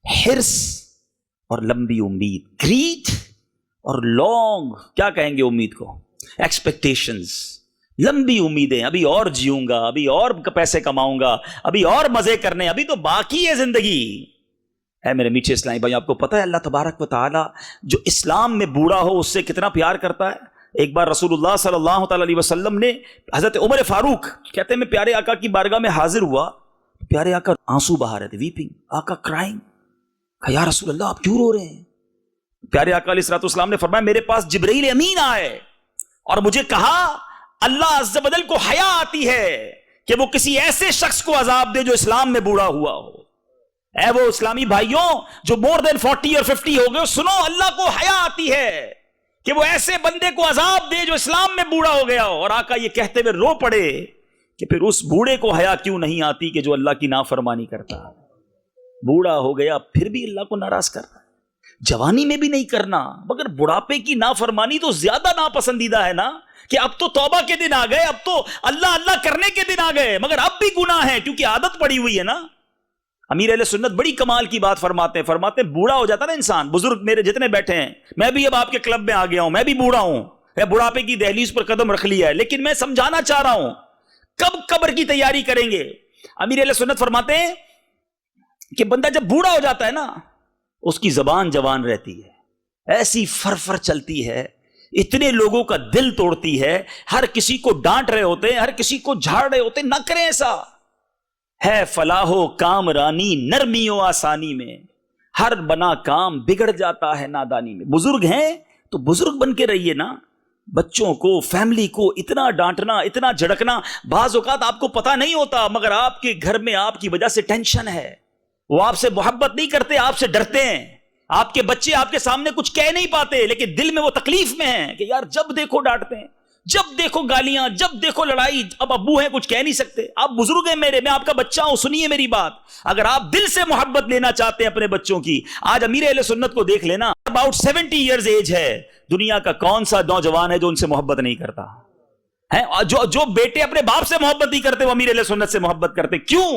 حرص اور لمبی امید. گریڈ اور لانگ, کیا کہیں گے امید کو, ایکسپیکٹیشنز, لمبی امیدیں. ابھی اور جیوں گا, ابھی اور پیسے کماؤں گا, ابھی اور مزے کرنے, ابھی تو باقی ہے زندگی. اے میرے میٹھے اسلامی بھائی, آپ کو پتہ ہے اللہ تبارک و تعالی جو اسلام میں بوڑھا ہو اس سے کتنا پیار کرتا ہے. ایک بار رسول اللہ صلی اللہ تعالی علیہ وسلم نے, حضرت عمر فاروق کہتے ہیں میں پیارے آقا کی بارگاہ میں حاضر ہوا, پیارے آقا آنسو بہا رہے تھے, ویپنگ, آقا کرائنگ. کہا یا رسول اللہ آپ کیوں رو رہے ہیں؟ پیارے آقا علیہ الصلوۃ والسلام نے فرمایا میرے پاس جبرائیل امین آئے اور مجھے کہا اللہ عز و جل کو حیا آتی ہے کہ وہ کسی ایسے شخص کو عذاب دے جو اسلام میں بوڑھا ہوا ہو. اے وہ اسلامی بھائیوں جو مور دین 40 اور 50 ہو گئے, سنو اللہ کو حیا آتی ہے کہ وہ ایسے بندے کو عذاب دے جو اسلام میں بوڑھا ہو گیا ہو. اور آقا یہ کہتے ہوئے رو پڑے کہ پھر اس بوڑھے کو حیا کیوں نہیں آتی کہ جو اللہ کی نافرمانی کرتا ہے. بوڑھا ہو گیا پھر بھی اللہ کو ناراض کر رہا ہے. جوانی میں بھی نہیں کرنا مگر بڑھاپے کی نافرمانی تو زیادہ ناپسندیدہ ہے نا, کہ اب تو توبہ کے دن آ گئے, اب تو اللہ اللہ کرنے کے دن آ گئے مگر اب بھی گناہ ہے کیونکہ عادت پڑی ہوئی ہے نا. امیر اہل سنت بڑی کمال کی بات فرماتے ہیں بوڑھا ہو جاتا نا انسان. بزرگ میرے جتنے بیٹھے ہیں, میں بھی اب آپ کے کلب میں آ گیا ہوں, میں بھی بوڑھا ہوں, میں بڑھاپے کی دہلیز پر قدم رکھ لیا ہے, لیکن میں سمجھانا چاہ رہا ہوں کب قبر کی تیاری کریں گے. امیر اہل سنت فرماتے ہیں کہ بندہ جب بوڑھا ہو جاتا ہے نا اس کی زبان جوان رہتی ہے, ایسی فرفر چلتی ہے, اتنے لوگوں کا دل توڑتی ہے, ہر کسی کو ڈانٹ رہے ہوتے ہیں, ہر کسی کو جھاڑ رہے ہوتے ہیں. نہ کریں ایسا. ہے فلاح و کام رانی نرمی و آسانی میں, ہر بنا کام بگڑ جاتا ہے نادانی میں. بزرگ ہیں تو بزرگ بن کے رہیے نا. بچوں کو, فیملی کو اتنا ڈانٹنا, اتنا جھڑکنا, بعض اوقات آپ کو پتا نہیں ہوتا مگر آپ کے گھر میں آپ کی وجہ سے ٹینشن ہے. وہ آپ سے محبت نہیں کرتے, آپ سے ڈرتے ہیں. آپ کے بچے آپ کے سامنے کچھ کہہ نہیں پاتے لیکن دل میں وہ تکلیف میں ہیں کہ یار جب دیکھو ڈانٹتے ہیں, جب دیکھو گالیاں, جب دیکھو لڑائی. اب ابو ہیں کچھ کہہ نہیں سکتے, آپ بزرگ ہیں میرے, میں آپ کا بچہ ہوں, سنیے میری بات. اگر آپ دل سے محبت لینا چاہتے ہیں اپنے بچوں کی, آج امیر اہل سنت کو دیکھ لینا, اباؤٹ 70 ایئرز ایج ہے, دنیا کا کون سا نوجوان ہے جو ان سے محبت نہیں کرتا ہے؟ جو بیٹے اپنے باپ سے محبت نہیں کرتے وہ امیر اہل سنت سے محبت کرتے. کیوں؟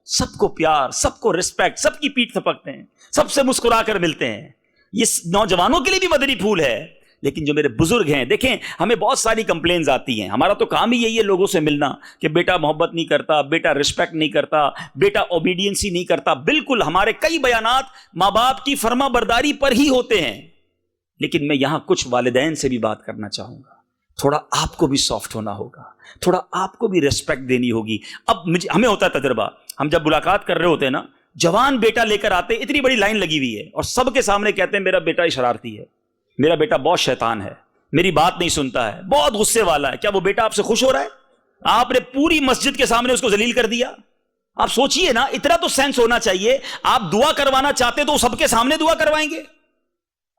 سب کو پیار, سب کو رسپیکٹ, سب کی پیٹھ تھپکتے ہیں, سب سے مسکرا کر ملتے ہیں. یہ نوجوانوں کے لیے بھی مدنی پھول ہے. لیکن جو میرے بزرگ ہیں, دیکھیں ہمیں بہت ساری کمپلینز آتی ہیں, ہمارا تو کام ہی یہی ہے لوگوں سے ملنا کہ بیٹا محبت نہیں کرتا, بیٹا رسپیکٹ نہیں کرتا, بیٹا اوبیڈینسی نہیں کرتا. بالکل ہمارے کئی بیانات ماں باپ کی فرما برداری پر ہی ہوتے ہیں. لیکن میں یہاں کچھ والدین سے بھی بات کرنا چاہوں گا. تھوڑا آپ کو بھی سافٹ ہونا ہوگا, تھوڑا آپ کو بھی ریسپیکٹ دینی ہوگی. اب ہمیں ہوتا ہے تجربہ, ہم جب ملاقات کر رہے ہوتے ہیں نا, جوان بیٹا لے کر آتے, اتنی بڑی لائن لگی ہوئی ہے اور سب کے سامنے کہتے ہیں میرا بیٹا شرارتی ہے, میرا بیٹا بہت شیطان ہے, میری بات نہیں سنتا ہے, بہت غصے والا ہے. کیا وہ بیٹا آپ سے خوش ہو رہا ہے؟ آپ نے پوری مسجد کے سامنے اس کو ذلیل کر دیا. آپ سوچئے نا, اتنا تو سینس ہونا چاہیے. آپ دعا کروانا چاہتے تو سب کے سامنے دعا کروائیں گے.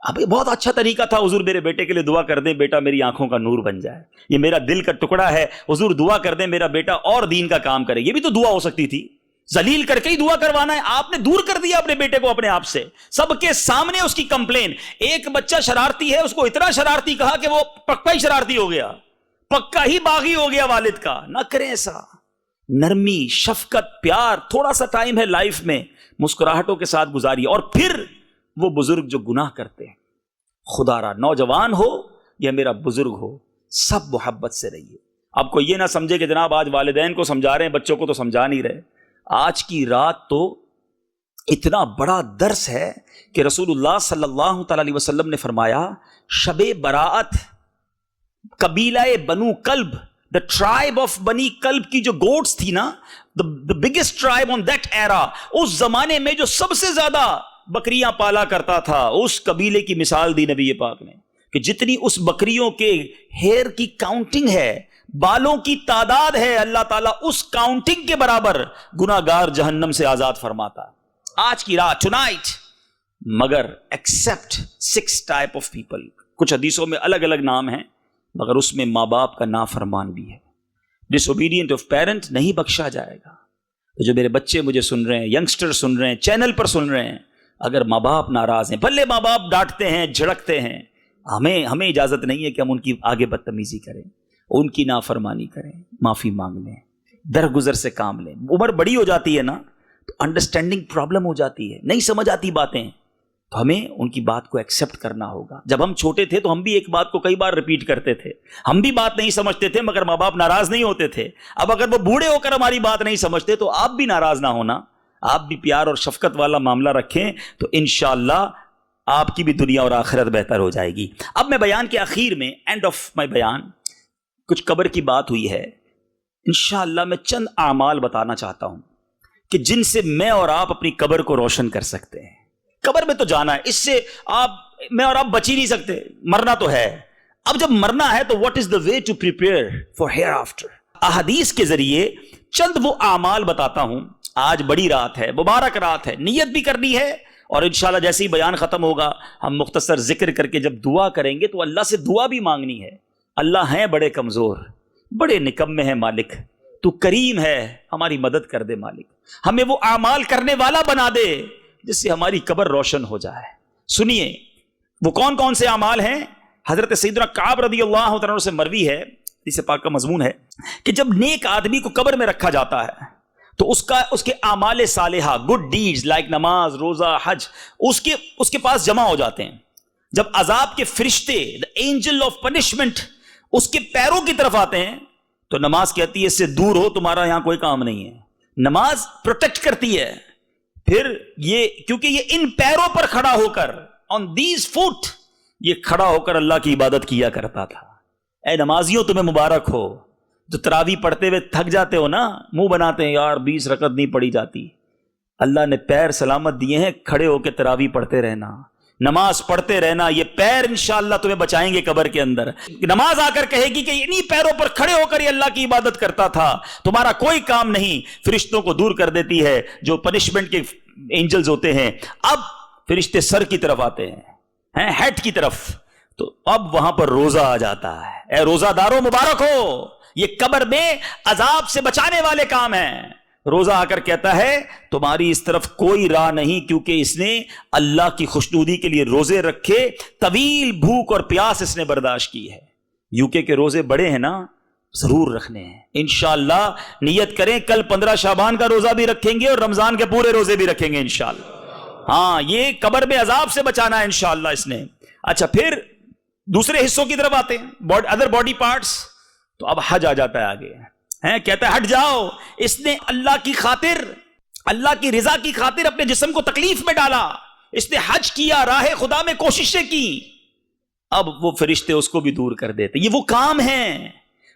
اب یہ بہت اچھا طریقہ تھا, حضور میرے بیٹے کے لیے دعا کر دیں, بیٹا میری آنکھوں کا نور بن جائے, یہ میرا دل کا ٹکڑا ہے, حضور دعا کر دیں میرا بیٹا اور دین کا کام کرے. یہ بھی تو دعا ہو سکتی تھی. ذلیل کر کے ہی دعا کروانا ہے. آپ نے دور کر دیا اپنے بیٹے کو اپنے آپ سے, سب کے سامنے اس کی کمپلین. ایک بچہ شرارتی ہے, اس کو اتنا شرارتی کہا کہ وہ پکا ہی شرارتی ہو گیا, پکا ہی باغی ہو گیا والد کا. نہ کریں ایسا. نرمی, شفقت, پیار, تھوڑا سا ٹائم ہے لائف میں, مسکراہٹوں کے ساتھ گزاریے. اور پھر وہ بزرگ جو گناہ کرتے ہیں, خدا را نوجوان ہو یا میرا بزرگ ہو, سب محبت سے رہیے. آپ کو یہ نہ سمجھے کہ جناب آج والدین کو سمجھا رہے ہیں, بچوں کو تو سمجھا نہیں رہے. آج کی رات تو اتنا بڑا درس ہے کہ رسول اللہ صلی اللہ تعالی علیہ وسلم نے فرمایا شب براءت, قبیلہ بنو کلب, the tribe of بنی کلب کی جو گوٹس تھی نا, the biggest tribe on that era, اس زمانے میں جو سب سے زیادہ بکریاں پالا کرتا تھا, اس قبیلے کی مثال دی نبی پاک نے کہ جتنی اس بکریوں کے ہیئر کی کاؤنٹنگ ہے, بالوں کی تعداد ہے, اللہ تعالیٰ اس کاؤنٹنگ کے برابر گناہگار جہنم سے آزاد فرماتا. آج کی رات, ٹونائٹ. مگر ایکسپٹ 6 ٹائپ آف پیپل. کچھ حدیثوں میں الگ الگ نام ہیں مگر اس میں ماں باپ کا نافرمان بھی ہے. ڈس اوبیڈینٹ آف پیرنٹ نہیں بخشا جائے گا. تو جو میرے بچے مجھے سن رہے ہیں، ینگسٹر سن رہے ہیں، چینل پر سن رہے ہیں، اگر ماں باپ ناراض ہیں، بھلے ماں باپ ڈانٹتے ہیں، جھڑکتے ہیں، ہمیں اجازت نہیں ہے کہ ہم ان کی آگے بدتمیزی کریں، ان کی نافرمانی کریں، معافی مانگ لیں، درگزر سے کام لیں. عمر بڑی ہو جاتی ہے نا تو انڈرسٹینڈنگ پرابلم ہو جاتی ہے، نہیں سمجھ آتی باتیں، تو ہمیں ان کی بات کو ایکسیپٹ کرنا ہوگا. جب ہم چھوٹے تھے تو ہم بھی ایک بات کو کئی بار ریپیٹ کرتے تھے، ہم بھی بات نہیں سمجھتے تھے مگر ماں باپ ناراض نہیں ہوتے تھے. اب اگر وہ بوڑھے ہو کر ہماری بات نہیں سمجھتے تو آپ بھی ناراض نہ ہونا، آپ بھی پیار اور شفقت والا معاملہ رکھیں تو انشاءاللہ آپ کی بھی دنیا اور آخرت بہتر ہو جائے گی. اب میں بیان کے آخر میں، اینڈ آف مائی بیان، کچھ قبر کی بات ہوئی ہے، انشاءاللہ میں چند اعمال بتانا چاہتا ہوں کہ جن سے میں اور آپ اپنی قبر کو روشن کر سکتے ہیں. قبر میں تو جانا ہے، اس سے میں اور آپ بچ ہی نہیں سکتے، مرنا تو ہے. اب جب مرنا ہے تو what is the way to prepare for hereafter. احادیث کے ذریعے چند وہ اعمال بتاتا ہوں. آج بڑی رات ہے، مبارک رات ہے، نیت بھی کرنی ہے، اور انشاءاللہ جیسے ہی بیان ختم ہوگا ہم مختصر ذکر کر کے جب دعا کریں گے تو اللہ سے دعا بھی مانگنی ہے. اللہ ہیں بڑے کمزور، بڑے نکمے ہیں مالک، تو کریم ہے، ہماری مدد کر دے مالک، ہمیں وہ اعمال کرنے والا بنا دے جس سے ہماری قبر روشن ہو جائے. سنیے وہ کون کون سے اعمال ہیں. حضرت سیدنا کعب رضی اللہ عنہ سے مروی ہے، حدیث پاک کا مضمون ہے کہ جب نیک آدمی کو قبر میں رکھا جاتا ہے تو اس کے اعمال صالحہ، گڈ ڈیڈز لائک نماز، روزہ، حج، اس کے پاس جمع ہو جاتے ہیں. جب عذاب کے فرشتے، the angel of punishment، اس کے پیروں کی طرف آتے ہیں تو نماز کہتی ہے اس سے دور ہو، تمہارا یہاں کوئی کام نہیں ہے. نماز پروٹیکٹ کرتی ہے. پھر یہ کیونکہ یہ ان پیروں پر کھڑا ہو کر، on these foot، یہ کھڑا ہو کر اللہ کی عبادت کیا کرتا تھا. اے نمازیوں تمہیں مبارک ہو، جو تراویح پڑھتے ہوئے تھک جاتے ہو نا، منہ بناتے ہیں یار 20 رکعت نہیں پڑھی جاتی، اللہ نے پیر سلامت دیے ہیں، کھڑے ہو کے تراویح پڑھتے رہنا، نماز پڑھتے رہنا، یہ پیر انشاءاللہ تمہیں بچائیں گے قبر کے اندر. نماز آ کر کہے گی کہ انہی پیروں پر کھڑے ہو کر یہ اللہ کی عبادت کرتا تھا، تمہارا کوئی کام نہیں. فرشتوں کو دور کر دیتی ہے جو پنشمنٹ کے اینجلز ہوتے ہیں. اب فرشتے سر کی طرف آتے ہیں، ہیڈ کی طرف، تو اب وہاں پر روزہ آ جاتا ہے. اے روزہ داروں مبارک ہو، یہ قبر میں عذاب سے بچانے والے کام ہیں. روزہ آ کر کہتا ہے تمہاری اس طرف کوئی راہ نہیں، کیونکہ اس نے اللہ کی خوشنودی کے لیے روزے رکھے، طویل بھوک اور پیاس اس نے برداشت کی ہے. یوکے کے روزے بڑے ہیں نا، ضرور رکھنے ہیں انشاءاللہ. نیت کریں کل 15 شعبان کا روزہ بھی رکھیں گے اور رمضان کے پورے روزے بھی رکھیں گے انشاءاللہ. ہاں، یہ قبر میں عذاب سے بچانا ہے انشاءاللہ اس نے. اچھا، پھر دوسرے حصوں کی طرف آتے ہیں، ادر باڈی پارٹس. تو اب حج آ جاتا ہے آگے، کہتا ہے ہٹ جاؤ. اس نے اللہ کی خاطر، اللہ کی رضا کی خاطر اپنے جسم کو تکلیف میں ڈالا، اس نے حج کیا، راہ خدا میں کوششیں کی. اب وہ فرشتے اس کو بھی دور کر دیتے. یہ وہ کام ہیں،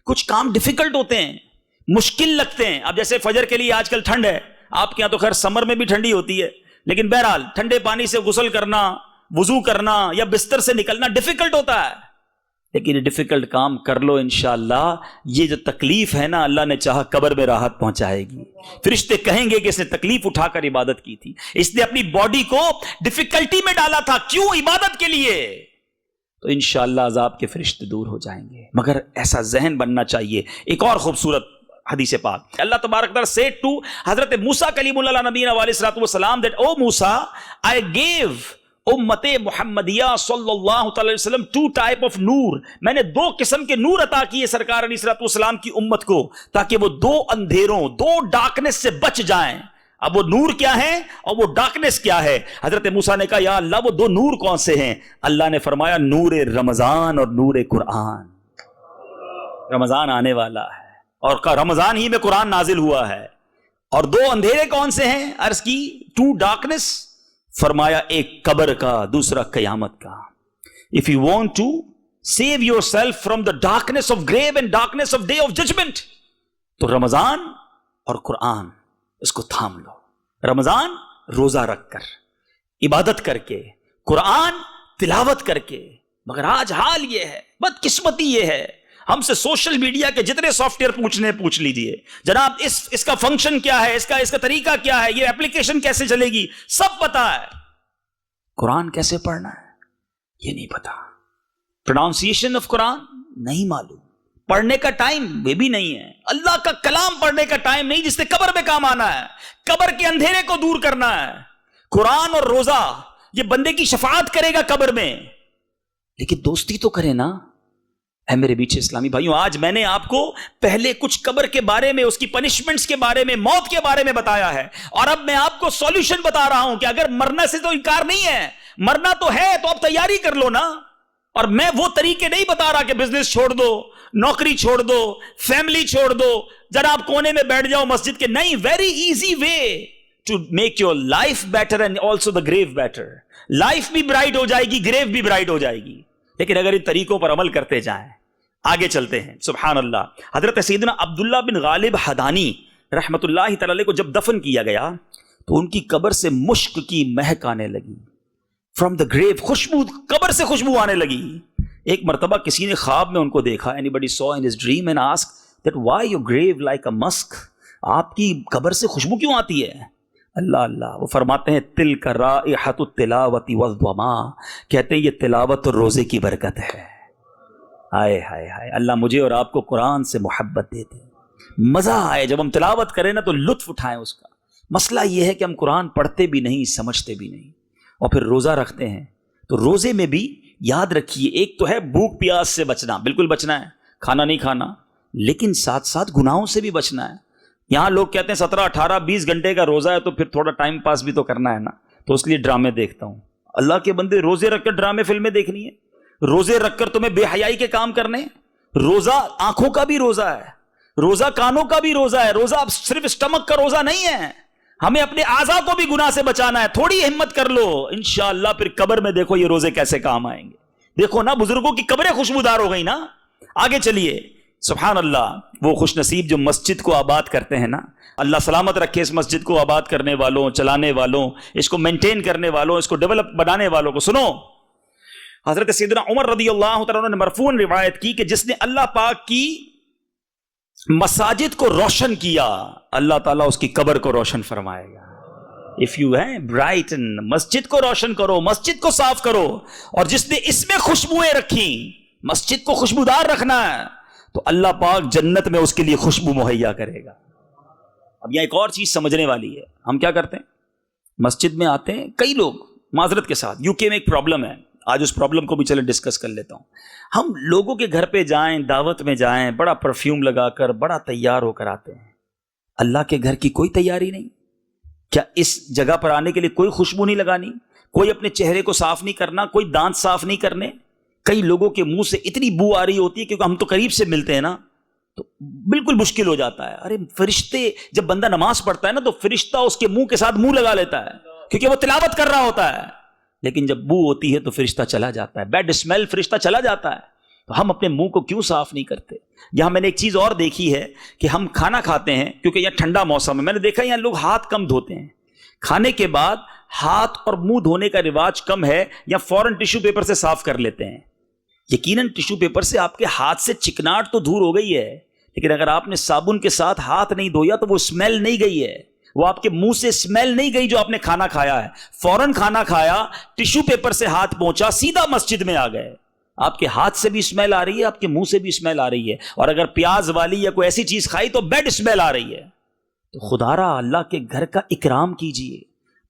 کچھ کام ڈیفیکلٹ ہوتے ہیں، مشکل لگتے ہیں. اب جیسے فجر کے لیے آج کل ٹھنڈ ہے، آپ کے یہاں تو خیر سمر میں بھی ٹھنڈی ہوتی ہے، لیکن بہرحال ٹھنڈے پانی سے غسل کرنا، وضو کرنا یا بستر سے نکلنا ڈیفیکلٹ ہوتا ہے. لیکن یہ ڈیفیکلٹ کام کر لو انشاءاللہ. یہ جو تکلیف ہے نا، اللہ نے چاہا قبر میں راحت پہنچائے گی. فرشتے کہیں گے کہ اس نے تکلیف اٹھا کر عبادت کی تھی، اس نے اپنی باڈی کو ڈیفیکلٹی میں ڈالا تھا، کیوں؟ عبادت کے لیے. تو انشاءاللہ عذاب کے فرشتے دور ہو جائیں گے. مگر ایسا ذہن بننا چاہیے. ایک اور خوبصورت حدیث پاک، اللہ تبارک تعالیٰ said to حضرت موسیٰ کلیم اللہ نبی علیہ السلام that O Musa, I gave امت محمدیہ صلی اللہ علیہ وسلم 2 type of نور. میں نے 2 قسم کے نور عطا کیے سرکار علیہ السلام کی امت کو، تاکہ وہ 2 اندھیروں، 2 ڈارکنس سے بچ جائیں. اب وہ نور کیا ہے اور وہ ڈارکنس کیا ہے؟ حضرت موسیٰ نے کہا یا اللہ وہ 2 نور کون سے ہیں؟ اللہ نے فرمایا نور رمضان اور نور قرآن. رمضان آنے والا ہے اور رمضان ہی میں قرآن نازل ہوا ہے. اور 2 اندھیرے کون سے ہیں؟ عرض کی 2 ڈارکنس، فرمایا ایک قبر کا، دوسرا قیامت کا. If you want to save yourself from the darkness of grave and darkness of day of judgment، تو رمضان اور قرآن اس کو تھام لو. رمضان روزہ رکھ کر، عبادت کر کے، قرآن تلاوت کر کے. مگر آج حال یہ ہے، بدقسمتی یہ ہے، ہم سے سوشل میڈیا کے جتنے سافٹ ویئر پوچھ لیجئے جناب اس کا فنکشن کیا ہے، اس کا طریقہ کیا ہے، یہ اپلیکیشن کیسے چلے گی، سب پتا ہے. قرآن کیسے پڑھنا ہے یہ نہیں پتا، پروننسیشن آف قرآن نہیں معلوم، پڑھنے کا ٹائم وہ بھی نہیں ہے، اللہ کا کلام پڑھنے کا ٹائم نہیں جس سے قبر میں کام آنا ہے، قبر کے اندھیرے کو دور کرنا ہے۔ قرآن اور روزہ یہ بندے کی شفاعت کرے گا قبر میں، لیکن دوستی تو کرے نا۔ اے میرے بیچے اسلامی بھائیوں، آج میں نے آپ کو پہلے کچھ قبر کے بارے میں، اس کی پنشمنٹس کے بارے میں، موت کے بارے میں بتایا ہے، اور اب میں آپ کو سولوشن بتا رہا ہوں کہ اگر مرنا سے تو انکار نہیں ہے، مرنا تو ہے تو اب تیاری کر لو نا۔ اور میں وہ طریقے نہیں بتا رہا کہ بزنس چھوڑ دو، نوکری چھوڑ دو، فیملی چھوڑ دو، ذرا آپ کونے میں بیٹھ جاؤ مسجد کے، نہیں، very easy way to make your life better and also the grave better. Life بھی برائٹ ہو جائے گی، گریو بھی برائٹ ہو جائے گی، لیکن اگر ان طریقوں پر عمل کرتے جائیں۔ آگے چلتے ہیں، سبحان اللہ۔ حضرت سیدنا عبداللہ بن غالب حدانی رحمت اللہ تعالی علیہ کو جب دفن کیا گیا تو ان کی قبر سے مشک کی مہک آنے لگی، فرام دا گریو، خوشبو، قبر سے خوشبو آنے لگی۔ ایک مرتبہ کسی نے خواب میں ان کو دیکھا، anybody saw in his dream and asked that why your grave like a musk، آپ کی قبر سے خوشبو کیوں آتی ہے؟ اللہ اللہ، وہ فرماتے ہیں تلک رائحۃ التلاوۃ والظما، کہتے ہیں یہ تلاوت اور روزے کی برکت ہے۔ ہائے ہائے ہائے، اللہ مجھے اور آپ کو قرآن سے محبت دیتے، مزہ آئے جب ہم تلاوت کریں نا تو لطف اٹھائیں اس کا۔ مسئلہ یہ ہے کہ ہم قرآن پڑھتے بھی نہیں، سمجھتے بھی نہیں، اور پھر روزہ رکھتے ہیں تو روزے میں بھی یاد رکھیے، ایک تو ہے بھوک پیاس سے بچنا، بالکل بچنا ہے، کھانا نہیں کھانا، لیکن ساتھ ساتھ گناہوں سے بھی بچنا ہے۔ یہاں لوگ کہتے ہیں 17 18 20 گھنٹے کا روزہ ہے تو پھر تھوڑا ٹائم پاس بھی تو کرنا ہے نا، تو اس لیے ڈرامے دیکھتا ہوں۔ اللہ کے بندے، روزے رکھ کر ڈرامے فلمیں دیکھنی ہے؟ روزے رکھ کر تمہیں بے حیائی کے کام کرنے؟ روزہ آنکھوں کا بھی روزہ ہے، روزہ کانوں کا بھی روزہ ہے، روزہ صرف اسٹمک کا روزہ نہیں ہے، ہمیں اپنے اعضاء کو بھی گناہ سے بچانا ہے۔ تھوڑی ہمت کر لو، انشاءاللہ پھر قبر میں دیکھو یہ روزے کیسے کام آئیں گے۔ دیکھو نا، بزرگوں کی قبریں خوشبودار ہو گئی نا۔ آگے چلیے، سبحان اللہ۔ وہ خوش نصیب جو مسجد کو آباد کرتے ہیں نا، اللہ سلامت رکھے اس مسجد کو آباد کرنے والوں، چلانے والوں، اس کو مینٹین کرنے والوں، اس کو ڈیولپ بنانے والوں کو۔ سنو، حضرت سیدنا عمر رضی اللہ تعالیٰ نے مرفوعاً روایت کی کہ جس نے اللہ پاک کی مساجد کو روشن کیا، اللہ تعالیٰ اس کی قبر کو روشن فرمائے گا۔ if you brighten، مسجد کو روشن کرو، مسجد کو صاف کرو، اور جس نے اس میں خوشبوئیں رکھی، مسجد کو خوشبودار رکھنا ہے، تو اللہ پاک جنت میں اس کے لیے خوشبو مہیا کرے گا۔ اب یہاں ایک اور چیز سمجھنے والی ہے، ہم کیا کرتے ہیں؟ مسجد میں آتے ہیں کئی لوگ، معذرت کے ساتھ یو کے میں ایک پرابلم ہے، آج اس پرابلم کو بھی چلے ڈسکس کر لیتا ہوں۔ ہم لوگوں کے گھر پہ جائیں، دعوت میں جائیں، بڑا پرفیوم لگا کر، بڑا تیار ہو کر آتے ہیں، اللہ کے گھر کی کوئی تیاری نہیں۔ کیا اس جگہ پر آنے کے لیے کوئی خوشبو نہیں لگانی، کوئی اپنے چہرے کو صاف نہیں کرنا، کوئی دانت صاف نہیں کرنے؟ کئی لوگوں کے منہ سے اتنی بو آ رہی ہوتی ہے کیونکہ ہم تو قریب سے ملتے ہیں نا، تو بالکل مشکل ہو جاتا ہے۔ ارے فرشتے، جب بندہ نماز پڑھتا ہے نا تو فرشتہ اس کے منہ کے ساتھ منہ لگا لیتا ہے کیونکہ وہ تلاوت کر رہا ہوتا ہے، لیکن جب بو ہوتی ہے تو فرشتہ چلا جاتا ہے، بیڈ اسمیل، فرشتہ چلا جاتا ہے۔ تو ہم اپنے منہ کو کیوں صاف نہیں کرتے؟ یہاں میں نے ایک چیز اور دیکھی ہے کہ ہم کھانا کھاتے ہیں، کیونکہ یہاں ٹھنڈا موسم ہے، میں نے دیکھا یہاں لوگ ہاتھ کم دھوتے ہیں، کھانے کے بعد ہاتھ اور منہ دھونے کا رواج کم ہے، یا فوراً ٹیشو پیپر سے صاف کر لیتے ہیں۔ یقیناً ٹیشو پیپر سے آپ کے ہاتھ سے چکناٹ تو دور ہو گئی ہے، لیکن اگر آپ نے صابن کے ساتھ ہاتھ نہیں دھویا تو وہ اسمیل نہیں گئی ہے، وہ آپ کے منہ سے اسمیل نہیں گئی جو آپ نے کھانا کھایا ہے۔ فوراً کھانا کھایا، ٹیشو پیپر سے ہاتھ پہنچا، سیدھا مسجد میں آ گئے، آپ کے ہاتھ سے بھی اسمیل آ رہی ہے، آپ کے منہ سے بھی اسمیل آ رہی ہے، اور اگر پیاز والی یا کوئی ایسی چیز کھائی تو بیڈ اسمیل آ رہی ہے۔ تو خدا را اللہ کے گھر کا اکرام کیجئے،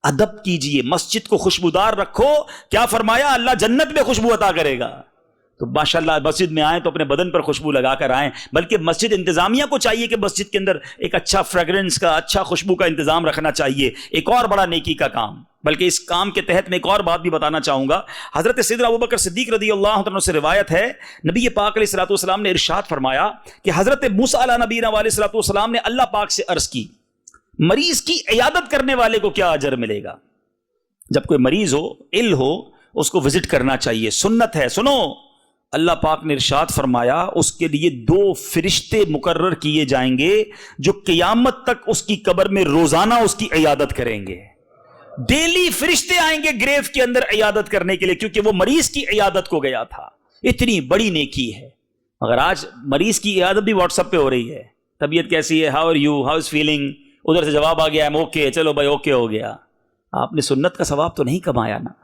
ادب کیجئے، مسجد کو خوشبودار رکھو۔ کیا فرمایا؟ اللہ جنت میں خوشبو عطا کرے گا۔ تو ماشاءاللہ مسجد میں آئیں تو اپنے بدن پر خوشبو لگا کر آئیں، بلکہ مسجد انتظامیہ کو چاہیے کہ مسجد کے اندر ایک اچھا فریگرنس کا، اچھا خوشبو کا انتظام رکھنا چاہیے۔ ایک اور بڑا نیکی کا کام، بلکہ اس کام کے تحت میں ایک اور بات بھی بتانا چاہوں گا۔ حضرت سیدنا ابوبکر صدیق رضی اللہ عنہ سے روایت ہے، نبی پاک علیہ الصلوۃ والسلام نے ارشاد فرمایا کہ حضرت موسیٰ علیہ نبینا علیہ الصلوۃ والسلام نے اللہ پاک سے عرض کی، مریض کی عیادت کرنے والے کو کیا اجر ملے گا؟ جب کوئی مریض ہو، عل ہو، اس کو وزٹ کرنا چاہیے، سنت ہے۔ سنو، اللہ پاک نے ارشاد فرمایا اس کے لیے 2 فرشتے مقرر کیے جائیں گے جو قیامت تک اس کی قبر میں روزانہ اس کی عیادت کریں گے۔ ڈیلی فرشتے آئیں گے گریو کے اندر عیادت کرنے کے لیے، کیونکہ وہ مریض کی عیادت کو گیا تھا۔ اتنی بڑی نیکی ہے۔ مگر آج مریض کی عیادت بھی واٹس ایپ پہ ہو رہی ہے، طبیعت کیسی ہے، how are you, how is feeling, ادھر سے جواب آ گیا ایم اوکے، چلو بھائی اوکے ہو گیا۔ آپ نے سنت کا ثواب تو نہیں کمایا نا۔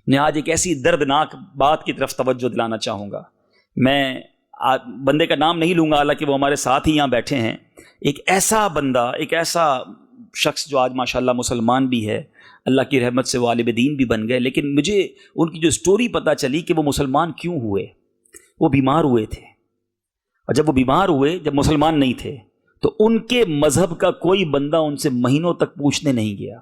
میں آج ایک ایسی دردناک بات کی طرف توجہ دلانا چاہوں گا۔ میں بندے کا نام نہیں لوں گا حالانکہ وہ ہمارے ساتھ ہی یہاں بیٹھے ہیں، ایک ایسا بندہ، ایک ایسا شخص جو آج ماشاءاللہ مسلمان بھی ہے، اللہ کی رحمت سے وہ عالم دین بھی بن گئے، لیکن مجھے ان کی جو سٹوری پتہ چلی کہ وہ مسلمان کیوں ہوئے۔ وہ بیمار ہوئے تھے، اور جب وہ بیمار ہوئے، جب مسلمان نہیں تھے، تو ان کے مذہب کا کوئی بندہ ان سے مہینوں تک پوچھنے نہیں گیا،